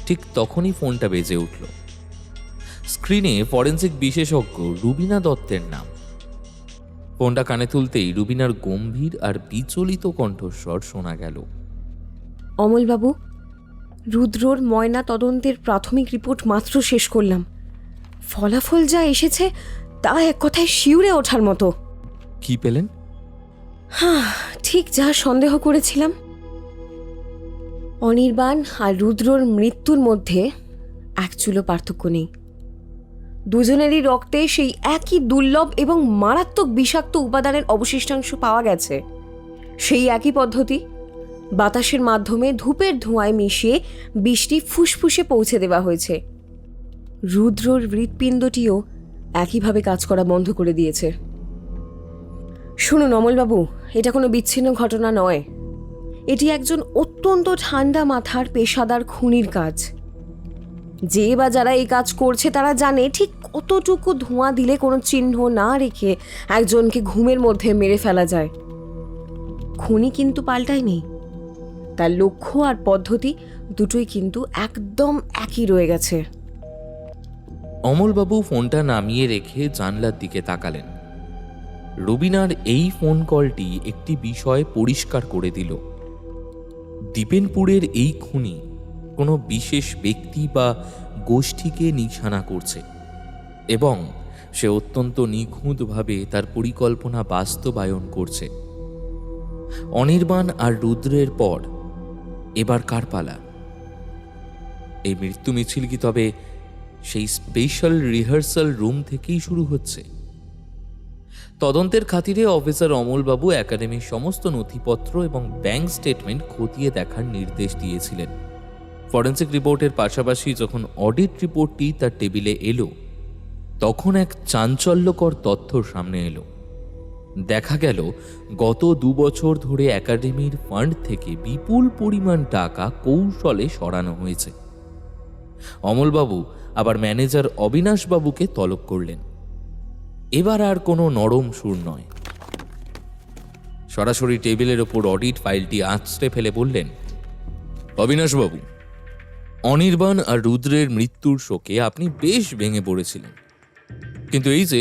ঠিক তখনই ফোনটা বেজে উঠল। স্ক্রিনে ফরেন্সিক বিশেষজ্ঞ রুবিনা দত্তের নাম। ফোনটা কানে তুলতেই রুবিনার গম্ভীর আর বিচলিত কণ্ঠস্বর শোনা গেল। অমলবাবু, রুদ্রর ময়না তদন্তের প্রাথমিক রিপোর্ট মাত্র শেষ করলাম। ফলাফল যা এসেছে তা এক কথায় শিউরে ওঠার মতো। কি পেলেন? ঠিক যা সন্দেহ করেছিলাম। অনির্বাণ আর রুদ্রর মৃত্যুর মধ্যে এক চুলো পার্থক্য নেই। দুজনেরই রক্তে সেই একই দুর্লভ এবং মারাত্মক বিষাক্ত উপাদানের অবশিষ্টাংশ পাওয়া গেছে। সেই একই পদ্ধতি, বাতাসের মাধ্যমে ধূপের ধোঁয়ায় মিশিয়ে বিষটি ফুসফুসে পৌঁছে দেওয়া হয়েছে। রুদ্রর হৃৎপিণ্ডটিও একইভাবে কাজ করা বন্ধ করে দিয়েছে। শুনুন অমলবাবু, এটা কোনো বিচ্ছিন্ন ঘটনা নয়। এটি একজন অত্যন্ত ঠান্ডা মাথার পেশাদার খুনির কাজ। যে বা যারা এই কাজ করছে তারা জানে ঠিক কতটুকু ধোঁয়া দিলে কোনো চিহ্ন না রেখে একজনকে ঘুমের মধ্যে মেরে ফেলা যায়। খুনি কিন্তু পাল্টায়নি, তার লক্ষ্য আর পদ্ধতি দুটোই কিন্তু একদম একই রয়ে গেছে। অমলবাবু ফোনটা নামিয়ে রেখে জানলার দিকে তাকালেন। রুবিনার এই ফোন কলটি একটি বিষয় পরিষ্কার করে দিল। দীপেনপুরের এই খুনি কোনো বিশেষ ব্যক্তি বা গোষ্ঠীকে নিশানা করছে এবং সে অত্যন্ত নিখুঁতভাবে তার পরিকল্পনা বাস্তবায়ন করছে। অনির্বাণ আর রুদ্রের পর এবার কার পালা? এই মৃত্যু মিছিল কি তবে সেই স্পেশাল রিহার্সাল রুম থেকেই শুরু হচ্ছে? তদন্তের খাতিরে অফিসার অমলবাবু একাডেমির সমস্ত নথিপত্র এবং ব্যাংক স্টেটমেন্ট খতিয়ে দেখার নির্দেশ দিয়েছিলেন। ফরেন্সিক রিপোর্টের পাশাপাশি যখন অডিট রিপোর্টটি তার টেবিলে এলো, তখন এক চাঞ্চল্যকর তথ্য সামনে এলো। দেখা গেল গত 2 বছর ধরে একাডেমির ফান্ড থেকে বিপুল পরিমাণ টাকা কৌশলে সরানো হয়েছে। অমলবাবু আবার ম্যানেজার অবিনাশবাবুকে তলব করলেন। এবার আর কোনো নরম সুর নয়, সরাসরি টেবিলের ওপর অডিট ফাইলটি আঁচড়ে ফেলে বললেন, অবিনাশবাবু, অনির্বাণ আর রুদ্রের মৃত্যুর শোকে আপনি বেশ ভেঙে পড়েছিলেন, কিন্তু এই যে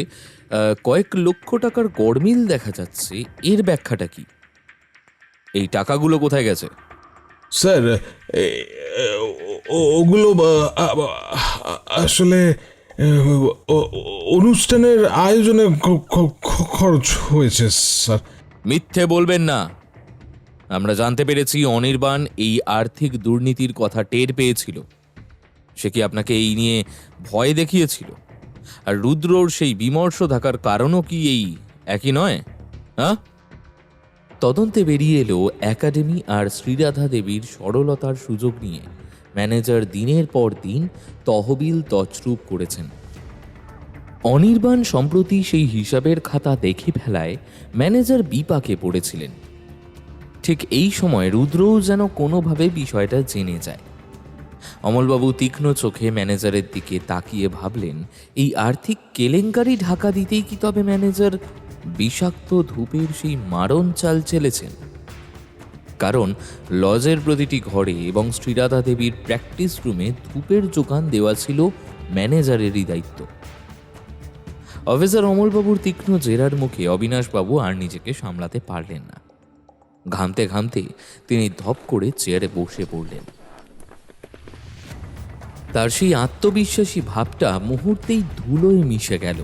কয়েক লক্ষ টাকার গড়মিল দেখা যাচ্ছে, এর ব্যাখ্যাটা কি? এই টাকাগুলো কোথায় গেছে? স্যার, ওগুলো আসলে অনুষ্ঠানের আয়োজনে খরচ হয়েছে স্যার। মিথ্যে বলবেন না। আমরা জানতে পেরেছি অনির্বাণ এই আর্থিক দুর্নীতির কথা টের পেয়েছিল। সে কি আপনাকে এই নিয়ে ভয় দেখিয়েছিল? আর রুদ্রর সেই বিমর্ষ থাকার কারণও কি এই একই নয়? হ্যাঁ? তদন্তে বেরিয়ে এলো একাডেমি আর শ্রীরাধা দেবীর সরলতার সুযোগ নিয়ে ম্যানেজার দিনের পর দিন তহবিল তছরূপ করেছেন। অনির্বাণ সম্প্রতি সেই হিসাবের খাতা দেখে ফেলায় ম্যানেজার বিপাকে পড়েছিলেন। ঠিক এই সময় রুদ্রও যেন কোনোভাবে বিষয়টা জেনে যায়। অমলবাবু তীক্ষ্ণ চোখে ম্যানেজারের দিকে তাকিয়ে ভাবলেন, এই আর্থিক কেলেঙ্কারি ঢাকা দিতেই কি তবে ম্যানেজার বিষাক্ত ধূপের সেই মারণ চাল চেলেছেন? কারণ লজের প্রতিটি ঘরে এবং শ্রীরাধা দেবীর প্র্যাকটিস রুমে ধূপের যোগান দেওয়া ছিল ম্যানেজারেরই দায়িত্ব। অফিসার অমলবাবুর তীক্ষ্ণ জেরার মুখে অবিনাশবাবু আর নিজেকে সামলাতে পারলেন না। ঘামতে ঘামতে তিনি ধপ করে চেয়ারে বসে পড়লেন। তার সেই আত্মবিশ্বাসী ভাবটা মুহূর্তেই ধুলোয় মিশে গেল।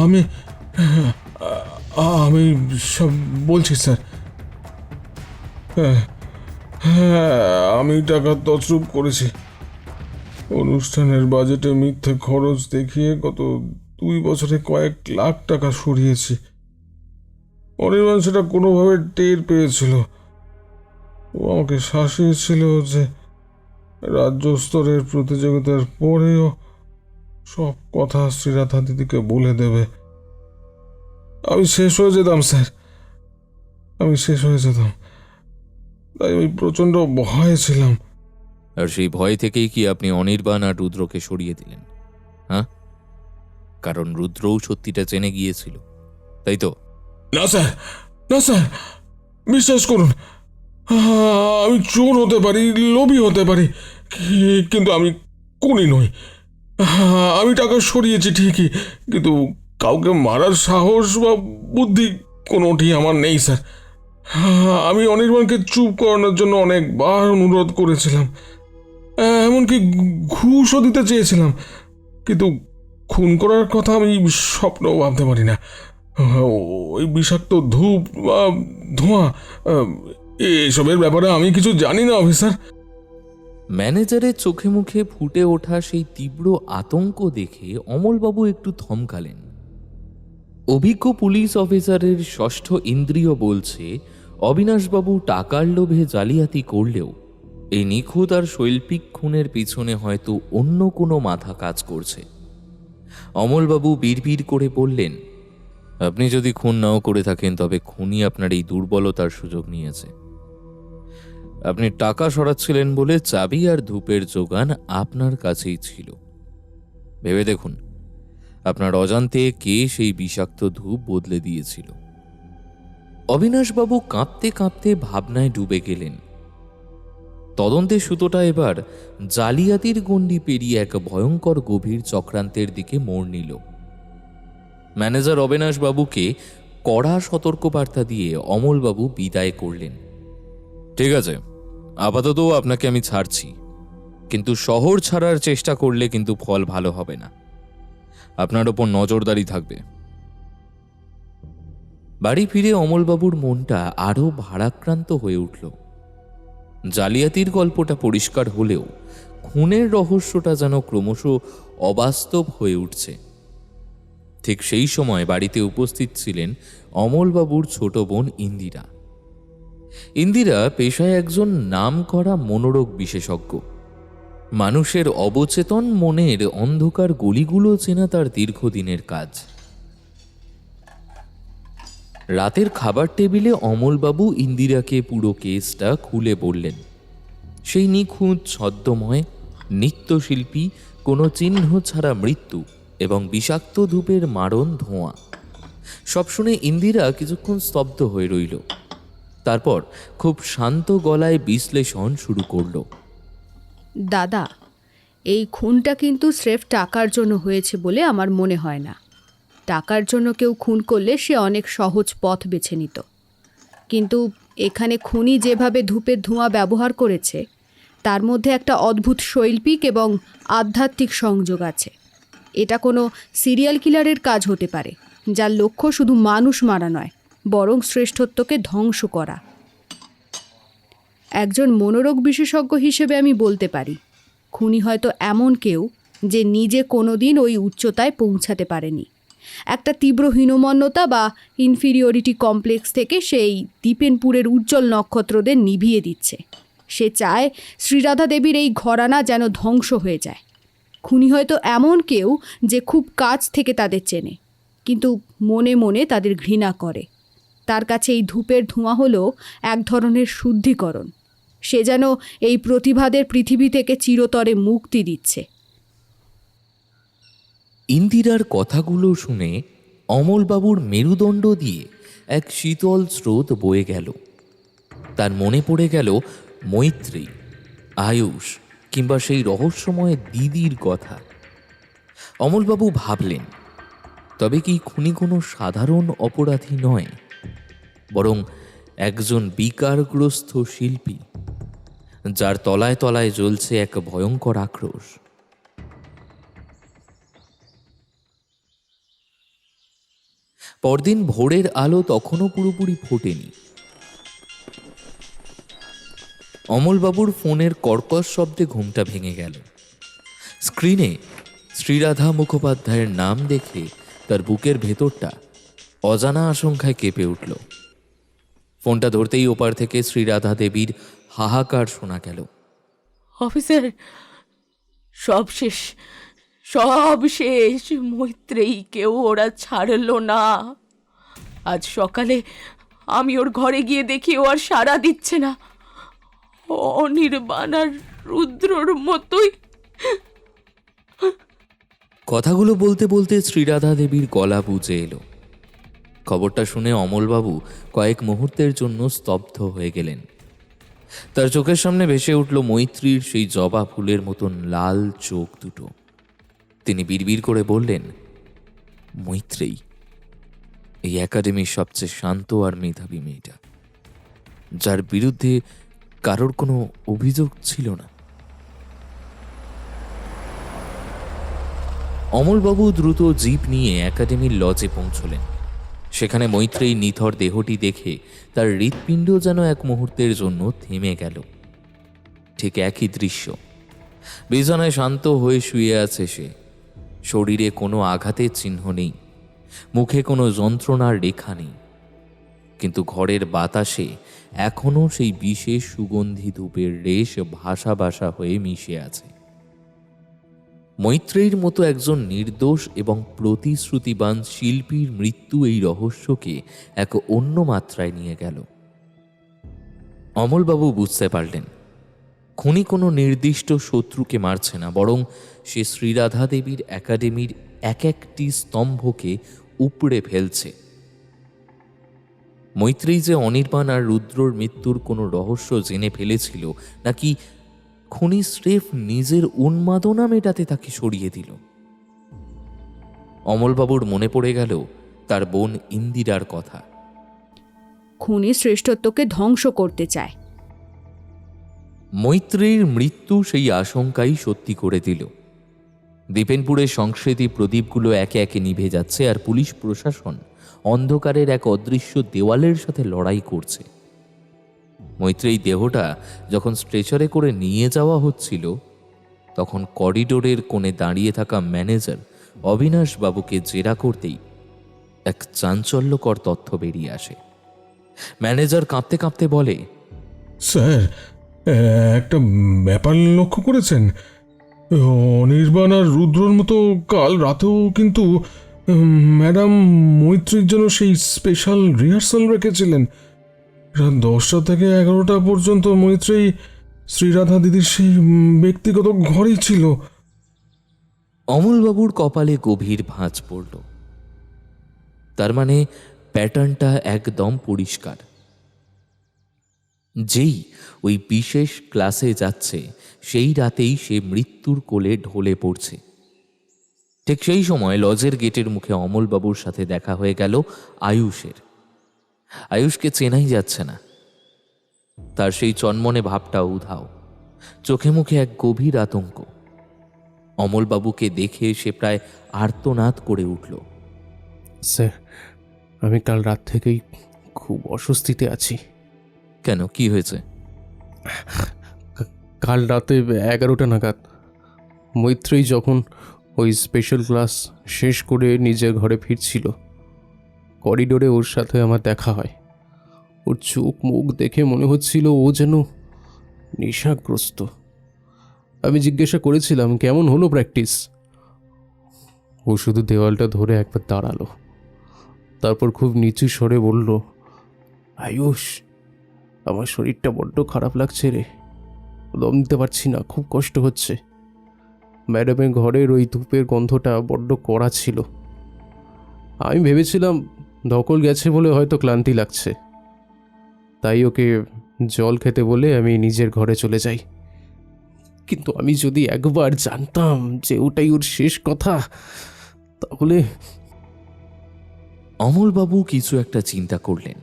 আমি আমি সব বলছি স্যার। হ্যাঁ, আমি টাকা তছরূপ করেছি। অনুষ্ঠানের বাজেটে মিথ্যে খরচ দেখিয়ে গত 2 বছরে কয়েক লাখ টাকা সরিয়েছি। অনির্বাণ সেটা কোনোভাবে টের পেয়েছিল। ও আমাকে শাসিয়েছিল যে রাজ্য স্তরের প্রতিযোগিতার পরেও সব কথা শ্রীরাধা দিদিকে বলে দেবে। আমি শেষ হয়ে যেতাম স্যার, আমি শেষ হয়ে যেতাম। তাই আমি প্রচণ্ড ভয়ে ছিলাম। আর সেই ভয় থেকেই কি আপনি অনির্বাণ আর রুদ্রকে সরিয়ে দিলেন? হ্যাঁ, কারণ রুদ্রও সত্যিটা জেনে গিয়েছিল, তাই তো? না স্যার, না স্যার, বিশ্বাস করুন, আমি চোর হতে পারি, লোভী হতে পারি, কিন্তু আমি খুনি নই। আমি টাকা সরিয়েছি ঠিকই, কিন্তু কাউকে মারার সাহস বা বুদ্ধি কোনোটি আমার নেই স্যার। আমি অনির্বাণকে চুপ করানোর জন্য অনেকবার অনুরোধ করেছিলাম, এমনকি ঘুষও দিতে চেয়েছিলাম, কিন্তু খুন করার কথা আমি স্বপ্নেও ভাবতে পারি না। ওই বিষাক্ত ধূপ বা ধোঁয়া, এসবের ব্যাপারে আমি কিছু জানি না অফিসার। ম্যানেজারের চোখে মুখে ফুটে ওঠা সেই তীব্র আতঙ্ক দেখে অমলবাবু একটু থমকালেন। অভিজ্ঞ পুলিশ অফিসারের ষষ্ঠ ইন্দ্রিয় বলছে অবিনাশবাবু টাকার লোভে জালিয়াতি করলেও এই নিখুঁত আর শৈল্পিক খুনের পিছনে হয়তো অন্য কোনো মাথা কাজ করছে। অমলবাবু বিড়বিড় করে বললেন, আপনি যদি খুন নাও করে থাকেন তবে খুনি আপনার এই দুর্বলতার সুযোগ নিয়েছে। আপনি টাকা সরাচ্ছিলেন বলে চাবি আর ধূপের যোগান আপনার কাছেই ছিল। ভেবে দেখুন, আপনার অজান্তে কে সেই বিষাক্ত ধূপ বদলে দিয়েছিল। অবিনাশবাবু কাঁপতে কাঁপতে ভাবনায় ডুবে গেলেন। তদন্তের সুতোটা এবার জালিয়াতির গণ্ডি পেরিয়ে এক ভয়ঙ্কর গভীর চক্রান্তের দিকে মোড় নিল। ম্যানেজার অবিনাশবাবুকে কড়া সতর্কবার্তা দিয়ে অমলবাবু বিদায় করলেন। ঠিক আছে, আপাতত আপনাকে আমি ছাড়ছি, কিন্তু শহর ছাড়ার চেষ্টা করলে কিন্তু ফল ভালো হবে না। আপনার ওপর নজরদারি থাকবে। বাড়ি ফিরে অমলবাবুর মনটা আরো ভারাক্রান্ত হয়ে উঠল। জালিয়াতির গল্পটা পরিষ্কার হলেও খুনের রহস্যটা যেন ক্রমশ অবাস্তব হয়ে উঠছে। ঠিক সেই সময় বাড়িতে উপস্থিত ছিলেন অমলবাবুর ছোট বোন ইন্দিরা। ইন্দিরা পেশায় একজন নামকরা মনোরোগ বিশেষজ্ঞ। মানুষের অবচেতন মনের অন্ধকার গলিগুলো চেনা তার দীর্ঘদিনের কাজ। রাতের খাবার টেবিলে অমলবাবু ইন্দিরাকে পুরো কেসটা খুলে বললেন। সেই নিখুঁত, ছদ্মময়, নৃত্যশিল্পী, কোনো চিহ্ন ছাড়া মৃত্যু এবং বিষাক্ত ধূপের মারণ ধোঁয়া, সব শুনে ইন্দিরা কিছুক্ষণ স্তব্ধ হয়ে রইল। তারপর খুব শান্ত গলায় বিশ্লেষণ শুরু করল। দাদা, এই খুনটা কিন্তু স্রেফ টাকার জন্য হয়েছে বলে আমার মনে হয় না। টাকার জন্য কেউ খুন করলে সে অনেক সহজ পথ বেছে নিত, কিন্তু এখানে খুনি যেভাবে ধূপের ধোঁয়া ব্যবহার করেছে তার মধ্যে একটা অদ্ভুত শৈল্পিক এবং আধ্যাত্মিক সংযোগ আছে। এটা কোনো সিরিয়াল কিলারের কাজ হতে পারে, যার লক্ষ্য শুধু মানুষ মারা নয়, বরং শ্রেষ্ঠত্বকে ধ্বংস করা। একজন মনোরোগ বিশেষজ্ঞ হিসেবে আমি বলতে পারি, খুনি হয়তো এমন কেউ যে নিজে কোনোদিন ওই উচ্চতায় পৌঁছাতে পারেনি। একটা তীব্র হীনমন্যতা বা ইনফিরিয়রিটি কমপ্লেক্স থেকে সেই দীপেনপুরের উজ্জ্বল নক্ষত্রদের নিভিয়ে দিচ্ছে। সে চায় শ্রীরাধা দেবীর এই ঘরানা যেন ধ্বংস হয়ে যায়। খুনি হয়তো এমন কেউ যে খুব কাছ থেকে তাদের চেনে, কিন্তু মনে মনে তাদের ঘৃণা করে। তার কাছে এই ধূপের ধোঁয়া হলো এক ধরনের শুদ্ধিকরণ। সে যেন এই প্রতিভাদের পৃথিবী থেকে চিরতরে মুক্তি দিচ্ছে। ইন্দিরার কথাগুলো শুনে অমলবাবুর মেরুদণ্ড দিয়ে এক শীতল স্রোত বয়ে গেল। তার মনে পড়ে গেল মৈত্রী, আয়ুষ কিংবা সেই রহস্যময় দিদির কথা। অমলবাবু ভাবলেন, তবে কি খুনি কোনো সাধারণ অপরাধী নয়, বরং একজন বিকারগ্রস্ত শিল্পী, যার তলায় তলায় জ্বলছে এক ভয়ঙ্কর আক্রোশ। পরদিন ভোরের আলো তখনও পুরোপুরি ফোটেনি। অমলবাবুর ফোনের কর্কশ শব্দে ঘুমটা ভেঙে গেল। স্ক্রিনে শ্রীরাধা মুখোপাধ্যায়ের নাম দেখে তার বুকের ভেতরটা অজানা আশঙ্কায় কেঁপে উঠল। ফোনটা ধরতেই ওপার থেকে শ্রীরাধা দেবীর হাহাকার শোনা গেল। অফিসার, সব শেষ, সব শেষ। মৈত্রেয়ীকেও ওরা ছাড়লো না। আজ সকালে আমি ওর ঘরে গিয়ে দেখি ও আর সাড়া দিচ্ছে না। অনির্বাণ আর রুদ্রর মতোই। কথাগুলো বলতে বলতে শ্রীরাধা দেবীর গলা বুজে এলো। খবরটা শুনে অমলবাবু কয়েক মুহূর্তের জন্য স্তব্ধ হয়ে গেলেন। তার চোখের সামনে ভেসে উঠল মৈত্রীর সেই জবা ফুলের মতন লাল চোখ দুটো। তিনি বিড়বিড় করে বললেন, মৈত্রেয়ী এই একাডেমির সবচেয়ে শান্ত আর মেধাবী মেয়েটা, যার বিরুদ্ধে কারোর কোনো অভিযোগ ছিল না। অমলবাবু দ্রুত জিপ নিয়ে একাডেমির লজে পৌঁছলেন। সেখানে মৈত্রেয়ী নিথর দেহটি দেখে তার হৃৎপিণ্ড যেন এক মুহূর্তের জন্য থেমে গেল। ঠিক একই দৃশ্য। বিছানায় শান্ত হয়ে শুয়ে আছে সে। শরীরে কোনো আঘাতের চিহ্ন নেই, মুখে কোনো যন্ত্রণার রেখা নেই, কিন্তু ঘরের বাতাসে এখনও সেই বিশেষ সুগন্ধি ধূপের রেশ ভাসা ভাসা হয়ে মিশে আছে। মৈত্রেয়ীর মতো একজন নির্দোষ এবং প্রতিশ্রুতিবান শিল্পীর মৃত্যু এই রহস্যকে এক অন্য মাত্রায় নিয়ে গেল। অমলবাবু বুঝতে পারলেন, খুনি কোনো নির্দিষ্ট শত্রুকে মারছে না, বরং সে শ্রীরাধা দেবীর একাডেমির এক একটি স্তম্ভকে উপড়ে ফেলছে। মৈত্রেয়ী যে অনির্বাণ আর রুদ্রর মৃত্যুর কোনো রহস্য জেনে ফেলেছিল, নাকি খুনি স্রেফ নিজের উন্মাদনা মেটাতে তাকে সরিয়ে দিল? অমলবাবুর মনে পড়ে গেল তার বোন ইন্দিরার কথা। খুনি শ্রেষ্ঠত্বকে ধ্বংস করতে চায়। মৈত্রেয়ীর মৃত্যু সেই আশঙ্কাই সত্যি করে দিল। দীপেনপুরের সংস্কৃতি প্রদীপগুলো একে একে নিভে যাচ্ছে, আর পুলিশ প্রশাসন অন্ধকারের এক অদৃশ্য দেওয়ালের সাথে লড়াই করছে। মৈত্রেয়ী দেহটা যখন স্ট্রেচারে করে নিয়ে যাওয়া হচ্ছিল, তখন করিডোরের কোণে দাঁড়িয়ে থাকা ম্যানেজার অবিনাশ বাবুকে জেরা করতেই এক চাঞ্চল্যকর তথ্য বেরিয়ে আসে। ম্যানেজার কাঁপতে কাঁপতে বলে, স্যার, একটা ব্যাপার লক্ষ্য করেছেন? অনির্বাণ আর রুদ্রর মতো কাল রাতেও কিন্তু ম্যাডাম মৈত্রীর জন্য সেই স্পেশাল রিহার্সাল রেখেছিলেন। রাত 10টা থেকে 11টা পর্যন্ত মৈত্রেয়ী শ্রীরাধা দিদির সেই ব্যক্তিগত ঘরেই ছিল। অমলবাবুর কপালে গভীর ভাঁজ পড়ল। তার মানে প্যাটার্নটা একদম পরিষ্কার। যেই ওই বিশেষ ক্লাসে যাচ্ছে, সেই রাতেই সে মৃত্যুর কোলে ঢলে পড়ছে। ঠিক সেই সময় লজের গেটের মুখে অমলবাবুর সাথে দেখা হয়ে গেল আয়ুষের। আয়ুষকে চেনাই যাচ্ছে না। তার সেই চনমনে ভাবটা উধাও, চোখে মুখে এক গভীর আতঙ্ক। অমলবাবুকে দেখে সে প্রায় আর্তনাদ করে উঠল। স্যার, আমি কাল রাত থেকেই খুব অস্বস্তিতে আছি। কেন, কি হয়েছে? কাল রাতে 11টা নাগাদ মৈত্রেয়ী যখন ওই স্পেশাল ক্লাস শেষ করে নিজের ঘরে ফিরছিল, করিডোরে ওর সাথে আমার দেখা হয়। ওর চোখ মুখ দেখে মনে হচ্ছিল ও যেন নেশাগ্রস্ত। আমি জিজ্ঞাসা করেছিলাম, কেমন হলো প্র্যাকটিস? ও শুধু দেওয়ালটা ধরে একবার দাঁড়ালো, তারপর খুব নিচু স্বরে বলল, আয়ুষ, আমার শরীরটা বড্ড খারাপ লাগছে রে, দম দিতে পারছি না, খুব কষ্ট হচ্ছে। ম্যাডামের ঘরের ওই ধূপের গন্ধটা বড্ড কড়া ছিল। আমি ভেবেছিলাম ধকল গেছে বলে হয়তো ক্লান্তি লাগছে, তাই ওকে জল খেতে বলে আমি নিজের ঘরে চলে যাই। কিন্তু আমি যদি একবার জানতাম যে ওটাই ওর শেষ কথা, তাহলে অমলবাবু কিছু একটা চিন্তা করলেন।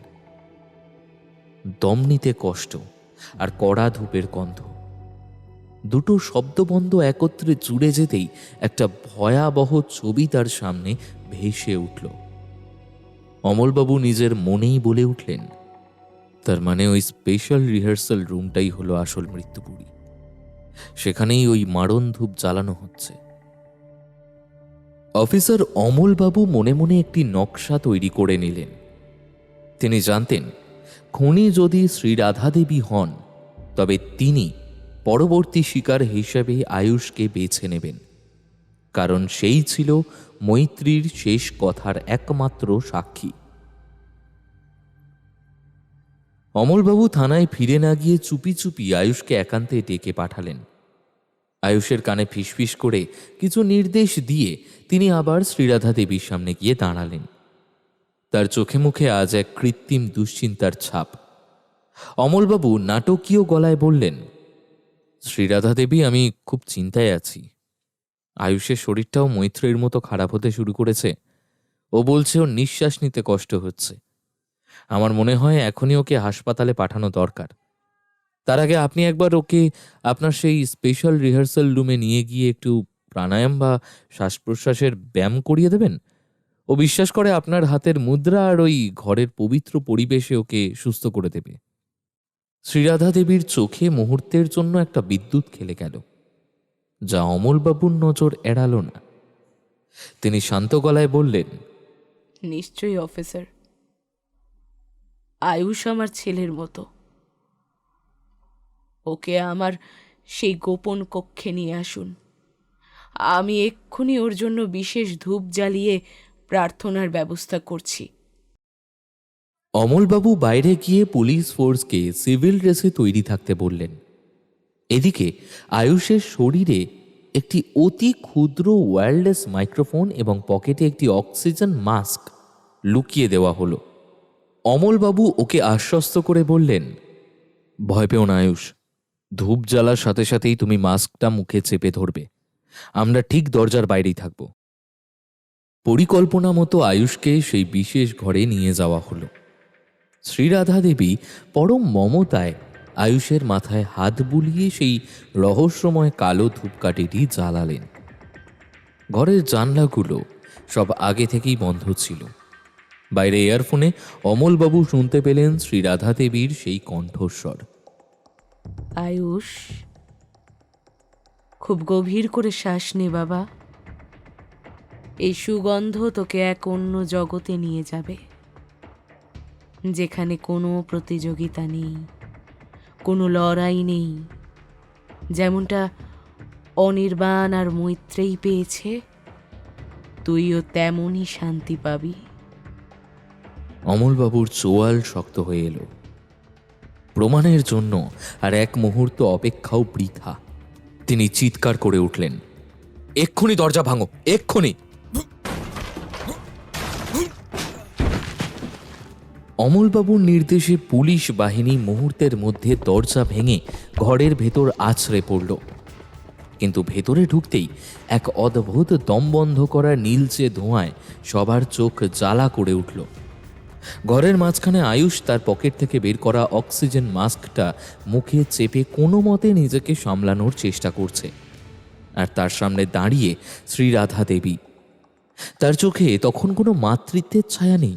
দম নিতে কষ্ট আর কড়া ধূপের গন্ধ, দুটো শব্দবন্ধ একত্রে জুড়ে যেতেই একটা ভয়াবহ ছবি তার সামনে ভেসে উঠল। অমলবাবু নিজের মনেই বলে উঠলেন, তার মানে ওই স্পেশাল রিহার্সাল রুমটাই হলো আসল মৃত্যুপুরী, সেখানেই ওই মারণ ধূপ জ্বালানো হচ্ছে। অফিসার অমলবাবু মনে মনে একটি নকশা তৈরি করে নিলেন। তিনি জানতেন, খুনি যদি শ্রী রাধা দেবী হন তবে তিনি পরবর্তী শিকার হিসেবে আয়ুষকে বেছে নেবেন, কারণ সেই ছিল মৈত্রীর শেষ কথার একমাত্র সাক্ষী। অমলবাবু থানায় ফিরে না গিয়ে চুপি চুপি আয়ুষকে একান্তে ডেকে পাঠালেন। আয়ুষের কানে ফিসফিস করে কিছু নির্দেশ দিয়ে তিনি আবার শ্রীরাধা দেবীর সামনে গিয়ে দাঁড়ালেন। তার চোখে মুখে আজ এক কৃত্রিম দুশ্চিন্তার ছাপ। অমলবাবু নাটকীয় গলায় বললেন, শ্রীরাধা দেবী, আমি খুব চিন্তায় আছি। আয়ুষের শরীরটাও মৈত্রের মতো খারাপ হতে শুরু করেছে। ও বলছে ওর নিঃশ্বাস নিতে কষ্ট হচ্ছে। আমার মনে হয় এখনই ওকে হাসপাতালে পাঠানো দরকার। তার আগে আপনি একবার ওকে আপনার সেই স্পেশাল রিহার্সাল রুমে নিয়ে গিয়ে একটু প্রাণায়াম বা শ্বাস প্রশ্বাসের ব্যায়াম করিয়ে দেবেন। ও বিশ্বাস করে আপনার হাতের মুদ্রা আর ওই ঘরের পবিত্র পরিবেশে ওকে সুস্থ করে দেবে। শ্রীরাধা দেবীর চোখে মুহূর্তের জন্য একটা বিদ্যুৎ খেলে গেল, যা অমলবাবুর নজর এড়াল না। তিনি শান্ত গলায় বললেন, নিশ্চয়ই অফিসার। আয়ুষ আমার ছেলের মতো। ওকে আমার সেই গোপন কক্ষে নিয়ে আসুন। আমি এক্ষুনি ওর জন্য বিশেষ ধূপ জ্বালিয়ে প্রার্থনার ব্যবস্থা করছি। অমলবাবু বাইরে গিয়ে পুলিশ ফোর্সকে সিভিল ড্রেসে তৈরি থাকতে বললেন। এদিকে আয়ুষের শরীরে একটি অতি ক্ষুদ্র ওয়্যারলেস মাইক্রোফোন এবং পকেটে একটি অক্সিজেন মাস্ক লুকিয়ে দেওয়া হলো। অমলবাবু ওকে আশ্বস্ত করে বললেন, ভয় পেও না আয়ুষ, ধূপ জ্বালার সাথে সাথেই তুমি মাস্কটা মুখে চেপে ধরবে। আমরা ঠিক দরজার বাইরেই থাকব। পরিকল্পনা মতো আয়ুষকে সেই বিশেষ ঘরে নিয়ে যাওয়া হলো। শ্রীরাধা দেবী পরম মমতায় আয়ুষের মাথায় হাত বুলিয়ে সেই রহস্যময় কালো ধূপকাঠিটি জ্বালালেন। ঘরের জানলাগুলো সব আগে থেকেই বন্ধ ছিল। বাইরে ইয়ারফোনে অমলবাবু শুনতে পেলেন শ্রীরাধা দেবীর সেই কণ্ঠস্বর, আয়ুষ, খুব গভীর করে শ্বাস নে বাবা। এই সুগন্ধ তোকে এক অন্য জগতে নিয়ে যাবে, যেখানে কোনো প্রতিযোগিতা নেই, কোনো লড়াই নেই। যেমনটা অনির্বাণ আর মৈত্রেয়ী পেয়েছে, তুইও তেমনই শান্তি পাবি। অমলবাবুর চোয়াল শক্ত হয়ে এলো। প্রমাণের জন্য আর এক মুহূর্ত অপেক্ষাও বৃথা। তিনি চিৎকার করে উঠলেন, এক্ষুনি দরজা ভাঙো, এক্ষুনি! অমলবাবুর নির্দেশে পুলিশ বাহিনী মুহূর্তের মধ্যে দরজা ভেঙে ঘরের ভেতর আছড়ে পড়ল। কিন্তু ভেতরে ঢুকতেই এক অদ্ভুত দমবন্ধ করা নীলচে ধোঁয়ায় সবার চোখ জ্বালা করে উঠল। ঘরের মাঝখানে আয়ুষ তার পকেট থেকে বের করা অক্সিজেন মাস্কটা মুখে চেপে কোনো মতে নিজেকে সামলানোর চেষ্টা করছে। আর তার সামনে দাঁড়িয়ে শ্রীরাধা দেবী। তার চোখে তখন কোনো মাতৃত্বের ছায়া নেই,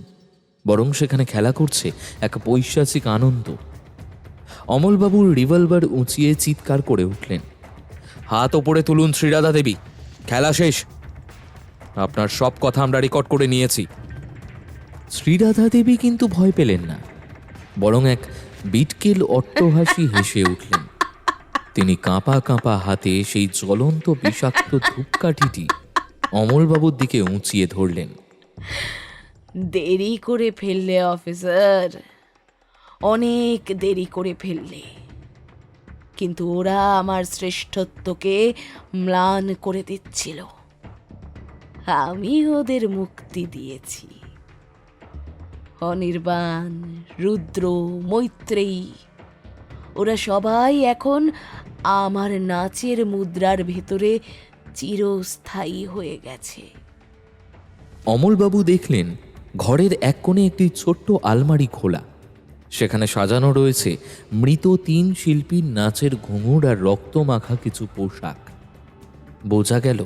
বরং সেখানে খেলা করছে এক পৈশাচিক আনন্দ। অমলবাবুর রিভলভার উঁচিয়ে চিৎকার করে উঠলেন, হাত ওপরে তুলুন শ্রীরাধা দেবী, খেলা শেষ। আপনার সব কথা আমরা রেকর্ড করে নিয়েছি। শ্রীরাধা দেবী কিন্তু ভয় পেলেন না, বরং এক বিটকেল অট্টহাসি হেসে উঠলেন। তিনি কাঁপা কাঁপা হাতে সেই জ্বলন্ত বিষাক্ত ধূপকাঠিটি অমলবাবুর দিকে উঁচিয়ে ধরলেন। দেরি করে ফেললে অফিসার, অনেক দেরি করে ফেললে। কিন্তু ওরা আমার শ্রেষ্ঠত্বকে ম্লান করে দিচ্ছিল, আমি ওদের মুক্তি দিয়েছি। অনির্বাণ, রুদ্র, মৈত্রেয়ী, ওরা সবাই এখন আমার নাচের মুদ্রার ভেতরে চিরস্থায়ী হয়ে গেছে। অমলবাবু দেখলেন ঘরের এক কোণে একটি ছোট্ট আলমারি খোলা। সেখানে সাজানো রয়েছে মৃত 3 শিল্পীর নাচের ঘুঙুর আর রক্তমাখা কিছু পোশাক। বোঝা গেল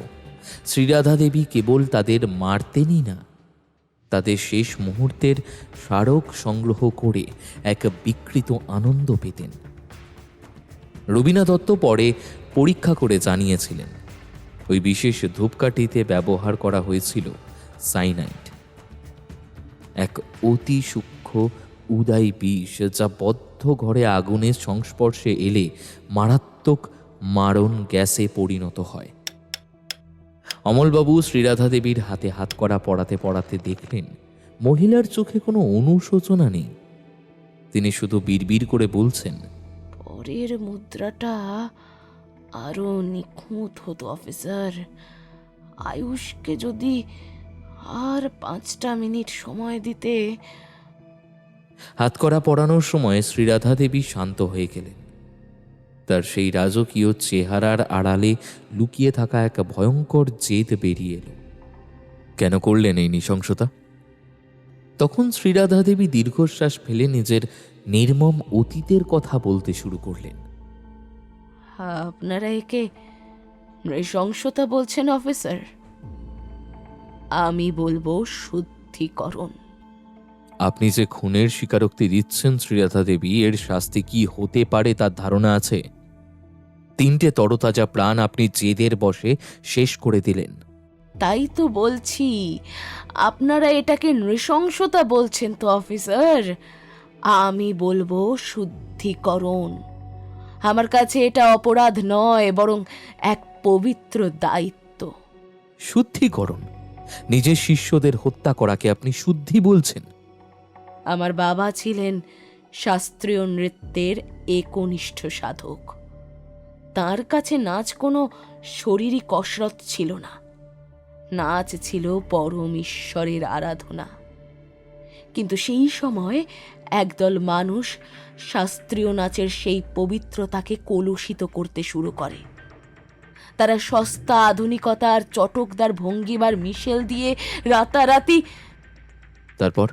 শ্রীরাধা দেবী কেবল তাদের মারতেনই না, তাদের শেষ মুহূর্তের স্মারক সংগ্রহ করে এক বিকৃত আনন্দ পেতেন। রবীনা দত্ত পরে পরীক্ষা করে জানিয়েছিলেন ওই বিশেষ ধূপকাঠিতে ব্যবহার করা হয়েছিল সাইনাইড, এক অতি সূক্ষ্ম উদয় বিষ যা বদ্ধ ঘরে আগুনের সংস্পর্শে এলে মারাত্মক মারণ গ্যাসে পরিণত হয়। অমলবাবু শ্রীরাধা দেবীর হাতে হাতকড়া পরাতে পরাতে দেখলেন মহিলার চোখে কোনো অনুশোচনা নেই। তিনি শুধু বিড়বিড় করে বলছেন, পরের মুদ্রাটা আরো নিখুঁত হতো অফিসার। আয়ুষকে যদি আর 5টা মিনিট সময় দিতে। হাতকড়া পরানোর সময় শ্রীরাধা দেবী শান্ত হয়ে গেলেন। তার সেই রাজকীয় চেহারার আড়ালে লুকিয়ে থাকা এক ভয়ঙ্কর জেদ বেরিয়ে এলো। কেন করলেন এই নৃশংসতা? তখন শ্রীরাধা দেবী দীর্ঘশ্বাস ফেলে নিজের নির্মম অতীতের কথা বলতে শুরু করলেন। আপনারা একে নৃশংসতা বলছেন অফিসার? আমি বলবো শুদ্ধিকরণ। আপনি যে খুনের স্বীকারোক্তি দিচ্ছেন শ্রীরাধা দেবী, এর শাস্তি কি হতে পারে তার ধারণা আছে? 3টে তরতাজা প্রাণ আপনি জেদের বশে শেষ করে দিলেন। তাই তো বলছি, আপনারা এটাকে নৃশংসতা বলছেন তো অফিসার। আমি বলবো শুদ্ধিকরণ। আমার কাছে এটা অপরাধ নয়, বরং এক পবিত্র দায়িত্ব। শুদ্ধিকরণ? নিজের শিষ্যদের হত্যা করাকে আপনি শুদ্ধি বলছেন? আমার বাবা ছিলেন শাস্ত্রীয় নৃত্যের একনিষ্ঠ সাধক। তার কাছে নাচ কোনো শরীরী কসরত ছিল না, নাচ ছিল পরম ঈশ্বরের আরাধনা। কিন্তু সেই সময় একদল মানুষ শাস্ত্রীয় নাচের সেই পবিত্রতাকে কলুষিত করতে শুরু করে। তারা সস্তা আধুনিকতা আর চটকদার ভঙ্গিমার মিশেল দিয়ে রাতারাতি তারপর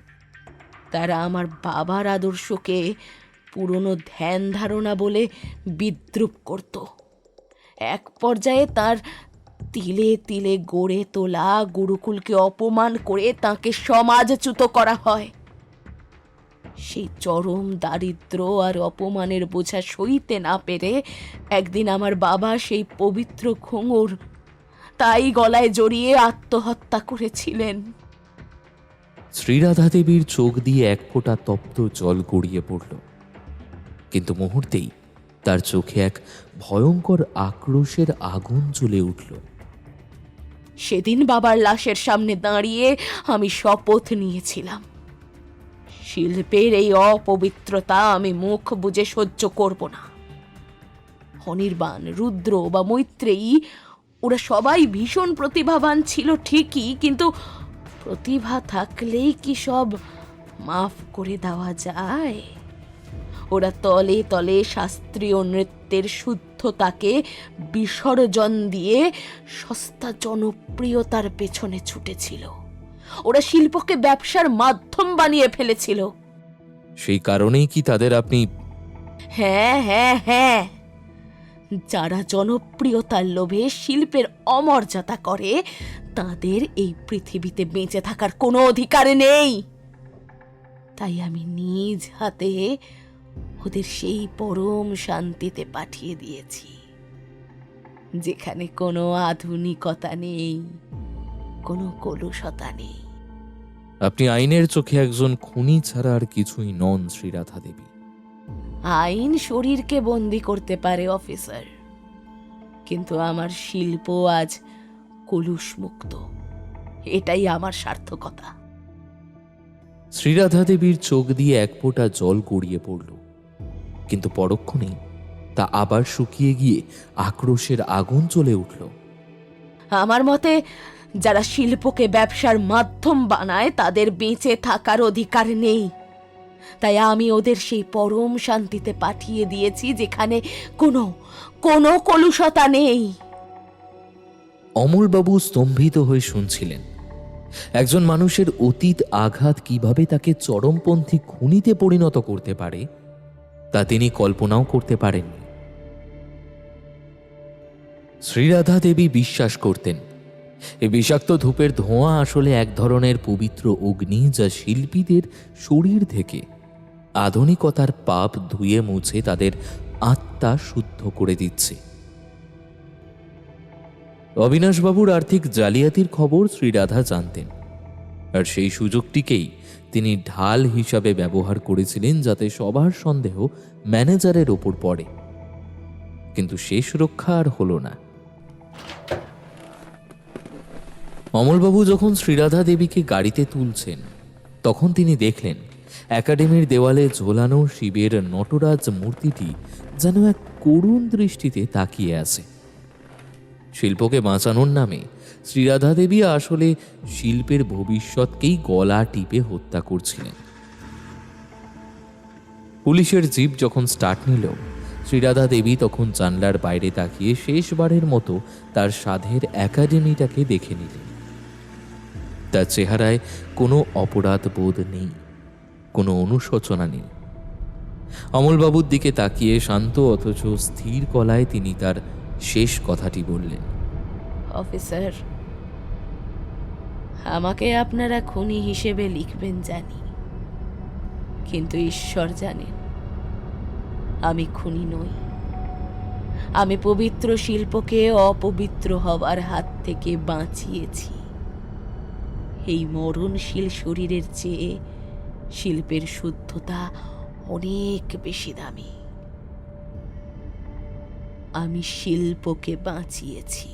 তারা আমার বাবার আদর্শকে পুরনো ধ্যান ধারণা বলে বিদ্রূপ করত। এক পর্যায়ে তার তিলে তিলে গড়ে তোলা গুরুকুলকে অপমান করে তাকে সমাজচ্যুত করা হয়। সেই চরম দারিদ্র আর অপমানের বোঝা সইতে না পেরে একদিন আমার বাবা সেই পবিত্র ঘুঙুর তাই গলায় জড়িয়ে আত্মহত্যা করেছিলেন। শ্রীরাধা দেবীর চোখ দিয়ে এক ফোঁটা তপ্ত জল গড়িয়ে পড়ল, কিন্তু মুহূর্তেই তার চোখে এক ভয়ঙ্কর আক্রোশের আগুন জ্বলে উঠল। সেদিন বাবার লাশের সামনে দাঁড়িয়ে আমি শপথ নিয়েছিলাম, শিল্পের এই অপবিত্রতা আমি মুখ বুজে সহ্য করব না। অনির্বাণ, রুদ্র বা মৈত্রেয়ী ওরা সবাই ভীষণ প্রতিভাবান ছিল ঠিকই, কিন্তু প্রতিভা থাকলেই কি সব মাফ করে দেওয়া যায়? ওরা তলে তলে শাস্ত্রীয় নৃত্যের শুদ্ধতাকে বিসর্জন দিয়ে সস্তা জনপ্রিয়তার পেছনে ছুটেছিল। ওরা শিল্পকে ব্যবসার মাধ্যম বানিয়ে ফেলেছিল। সেই কারণেই কি তাদের আপনি? হ্যাঁ হ্যাঁ হ্যাঁ, যারা জনপ্রিয়তার লোভে শিল্পের অমর্যাদা করে তাদের এই পৃথিবীতে বেঁচে থাকার কোনো অধিকার নেই। তাই আমি নিজ হাতে ওদের সেই পরম শান্তিতে পাঠিয়ে দিয়েছি, যেখানে কোনো আধুনিকতা নেই, কোনো কলুষতা নেই। আপনি আইনের চোখে একজন খুনি ছাড়া আর কিছুই নন শ্রীরাধা দেবী। আইন শরীরকে বন্দি করতে পারে অফিসার, কিন্তু আমার শিল্প আজ কলুষ মুক্ত। এটাই আমার সার্থকতা। শ্রীরাধা দেবীর চোখ দিয়ে এক ফোঁটা জল গড়িয়ে পড়ল, কিন্তু পরক্ষণেই তা আবার শুকিয়ে গিয়ে আক্রোশের আগুন জ্বলে উঠল। আমার মতে যারা শিল্পকে ব্যবসার মাধ্যম বানায় তাদের বেঁচে থাকার অধিকার নেই। তাই আমি ওদের সেই পরম শান্তিতে পাঠিয়ে দিয়েছি, যেখানে কোনো কোনো কলুষতা নেই। অমলবাবু স্তম্ভিত হয়ে শুনছিলেন। একজন মানুষের অতীত আঘাত কিভাবে তাকে চরমপন্থী খুনিতে পরিণত করতে পারে তা তিনি কল্পনাও করতে পারেননি। শ্রীরাধা দেবী বিশ্বাস করতেন এই বিষাক্ত ধূপের ধোঁয়া আসলে এক ধরনের পবিত্র অগ্নি, যা শিল্পীদের শরীর থেকে আধুনিকতার পাপ ধুয়ে মুছে তাদের আত্মা শুদ্ধ করে দিচ্ছে। অবিনাশবাবুর আর্থিক জালিয়াতির খবর শ্রীরাধা জানতেন, আর সেই সুযোগটিকেই তিনি ঢাল হিসাবে ব্যবহার করেছিলেন যাতে সবার সন্দেহ ম্যানেজারের ওপর পড়ে। কিন্তু শেষ রক্ষা আর হলো না। অমলবাবু যখন শ্রীরাধা দেবীকে গাড়িতে তুলছেন, তখন তিনি দেখলেন একাডেমির দেওয়ালে ঝোলানো শিবের নটরাজ মূর্তিটি যেন এক করুণ দৃষ্টিতে তাকিয়ে আছে। শিল্পকে বাঁচানোর নামে শ্রীরাধা দেবী আসলে শিল্পের ভবিষ্যৎকেই গলা টিপে হত্যা করছিলেন। পুলিশের জিপ যখন স্টার্ট নিল, শ্রীরাধা দেবী তখন জানলার বাইরে তাকিয়ে শেষবারের মতো তার সাধের একাডেমিটাকে দেখে নিলেন। তার চেহারায় কোনো অপরাধ বোধ নেই, কোনো অনুশোচনা নেই। অমলবাবুর দিকে তাকিয়ে শান্ত অথচ স্থির গলায় তিনি তার শেষ কথাটি বললেন, অফিসার, আমাকে আপনারা খুনি হিসেবে লিখবেন জানি, কিন্তু ঈশ্বর জানেন আমি খুনি নই। আমি পবিত্র শিল্পকে অপবিত্র হবার হাত থেকে বাঁচিয়েছি। এই মরণশীল শরীরের চেয়ে শিল্পের শুদ্ধতা অনেক বেশি দামি। আমি শিল্পকে বাঁচিয়েছি।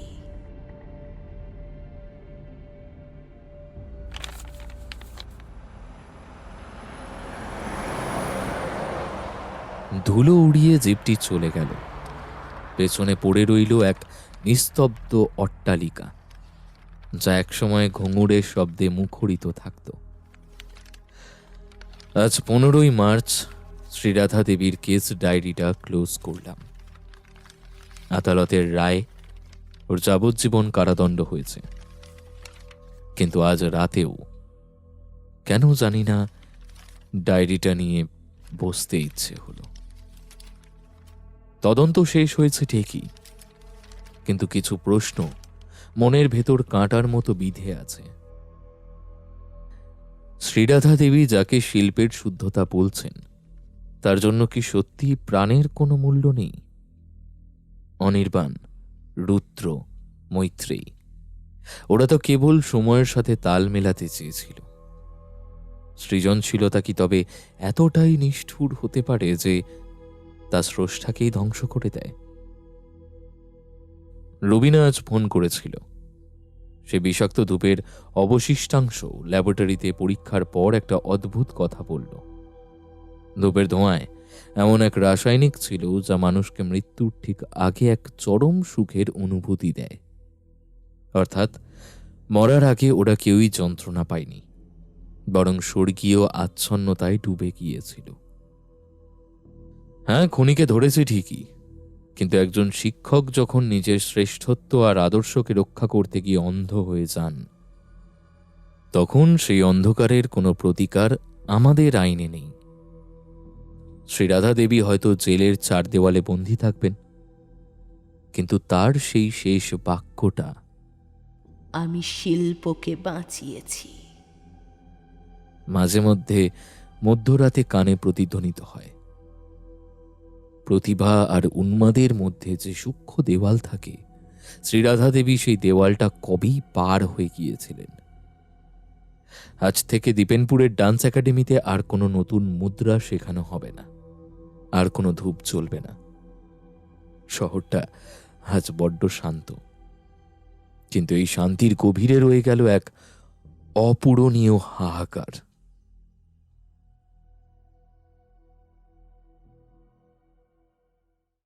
ধুলো উড়িয়ে জিপটি চলে গেল। পেছনে পড়ে রইল এক নিস্তব্ধ অট্টালিকা, যা একসময় ঘুঙুরের শব্দে মুখরিত থাকত। আজ 15ই মার্চ শ্রীরাধা দেবীর কেস ডায়েরিটা ক্লোজ করলাম। আদালতের রায় ওর যাবজ্জীবন কারাদণ্ড হয়েছে, কিন্তু আজ রাতেও কেন জানি না ডায়েরিটা নিয়ে বসতে ইচ্ছে হলো। তদন্ত শেষ হয়েছে ঠিকই, কিন্তু কিছু প্রশ্ন মনের ভেতর কাঁটার মতো বিঁধে আছে। শ্রীরাধা দেবী যাকে শিল্পের শুদ্ধতা বলছেন, তার জন্য কি সত্যি প্রাণের কোনো মূল্য নেই? অনির্বাণ, রুদ্র, মৈত্রেয়ী, ওরা তো কেবল সময়ের সাথে তাল মেলাতে চেয়েছিল। সৃজনশীলতা কি তবে এতটাই নিষ্ঠুর হতে পারে যে তা স্রষ্টাকেই ধ্বংস করে দেয়? রবিনা আজ ফোন করেছিল। সে বিষাক্ত ধূপের অবশিষ্টাংশ ল্যাবরেটরিতে পরীক্ষার পর একটা অদ্ভুত কথা বলল। ধূপের ধোঁয়ায় এমন এক রাসায়নিক ছিল যা মানুষকে মৃত্যুর ঠিক আগে এক চরম সুখের অনুভূতি দেয়। অর্থাৎ মরার আগে ওরা কেউই যন্ত্রণা পায়নি, বরং স্বর্গীয় আচ্ছন্নতায় ডুবে গিয়েছিল। হ্যাঁ, খুনিকে ধরেছে ঠিকই, কিন্তু একজন শিক্ষক যখন নিজের শ্রেষ্ঠত্ব আর আদর্শকে রক্ষা করতে গিয়ে অন্ধ হয়ে যান, তখন সেই অন্ধকারের কোনো প্রতিকার আমাদের আইনে নেই। শ্রীরাধা দেবী হয়তো জেলের 4 দেওয়ালে বন্দী থাকবেন, কিন্তু তার সেই শেষ বাক্যটা, আমি শিল্পকে বাঁচিয়েছি, মাঝে মধ্যে মধ্যরাতে কানে প্রতিধ্বনিত হয়। প্রতিভা আর উন্মাদের মধ্যে যে সূক্ষ্ম দেওয়াল থাকে, শ্রীরাধা দেবী সেই দেওয়ালটা কবেই পার হয়ে গিয়েছিলেন। আজ থেকে দীপেনপুরের ডান্স একাডেমিতে আর কোনো নতুন মুদ্রা শেখানো হবে না, আর কোনো ধূপ চলবে না। শহরটা আজ বড্ড শান্ত, কিন্তু এই শান্তির গভীরে রয়ে গেল এক অপূরণীয় হাহাকার।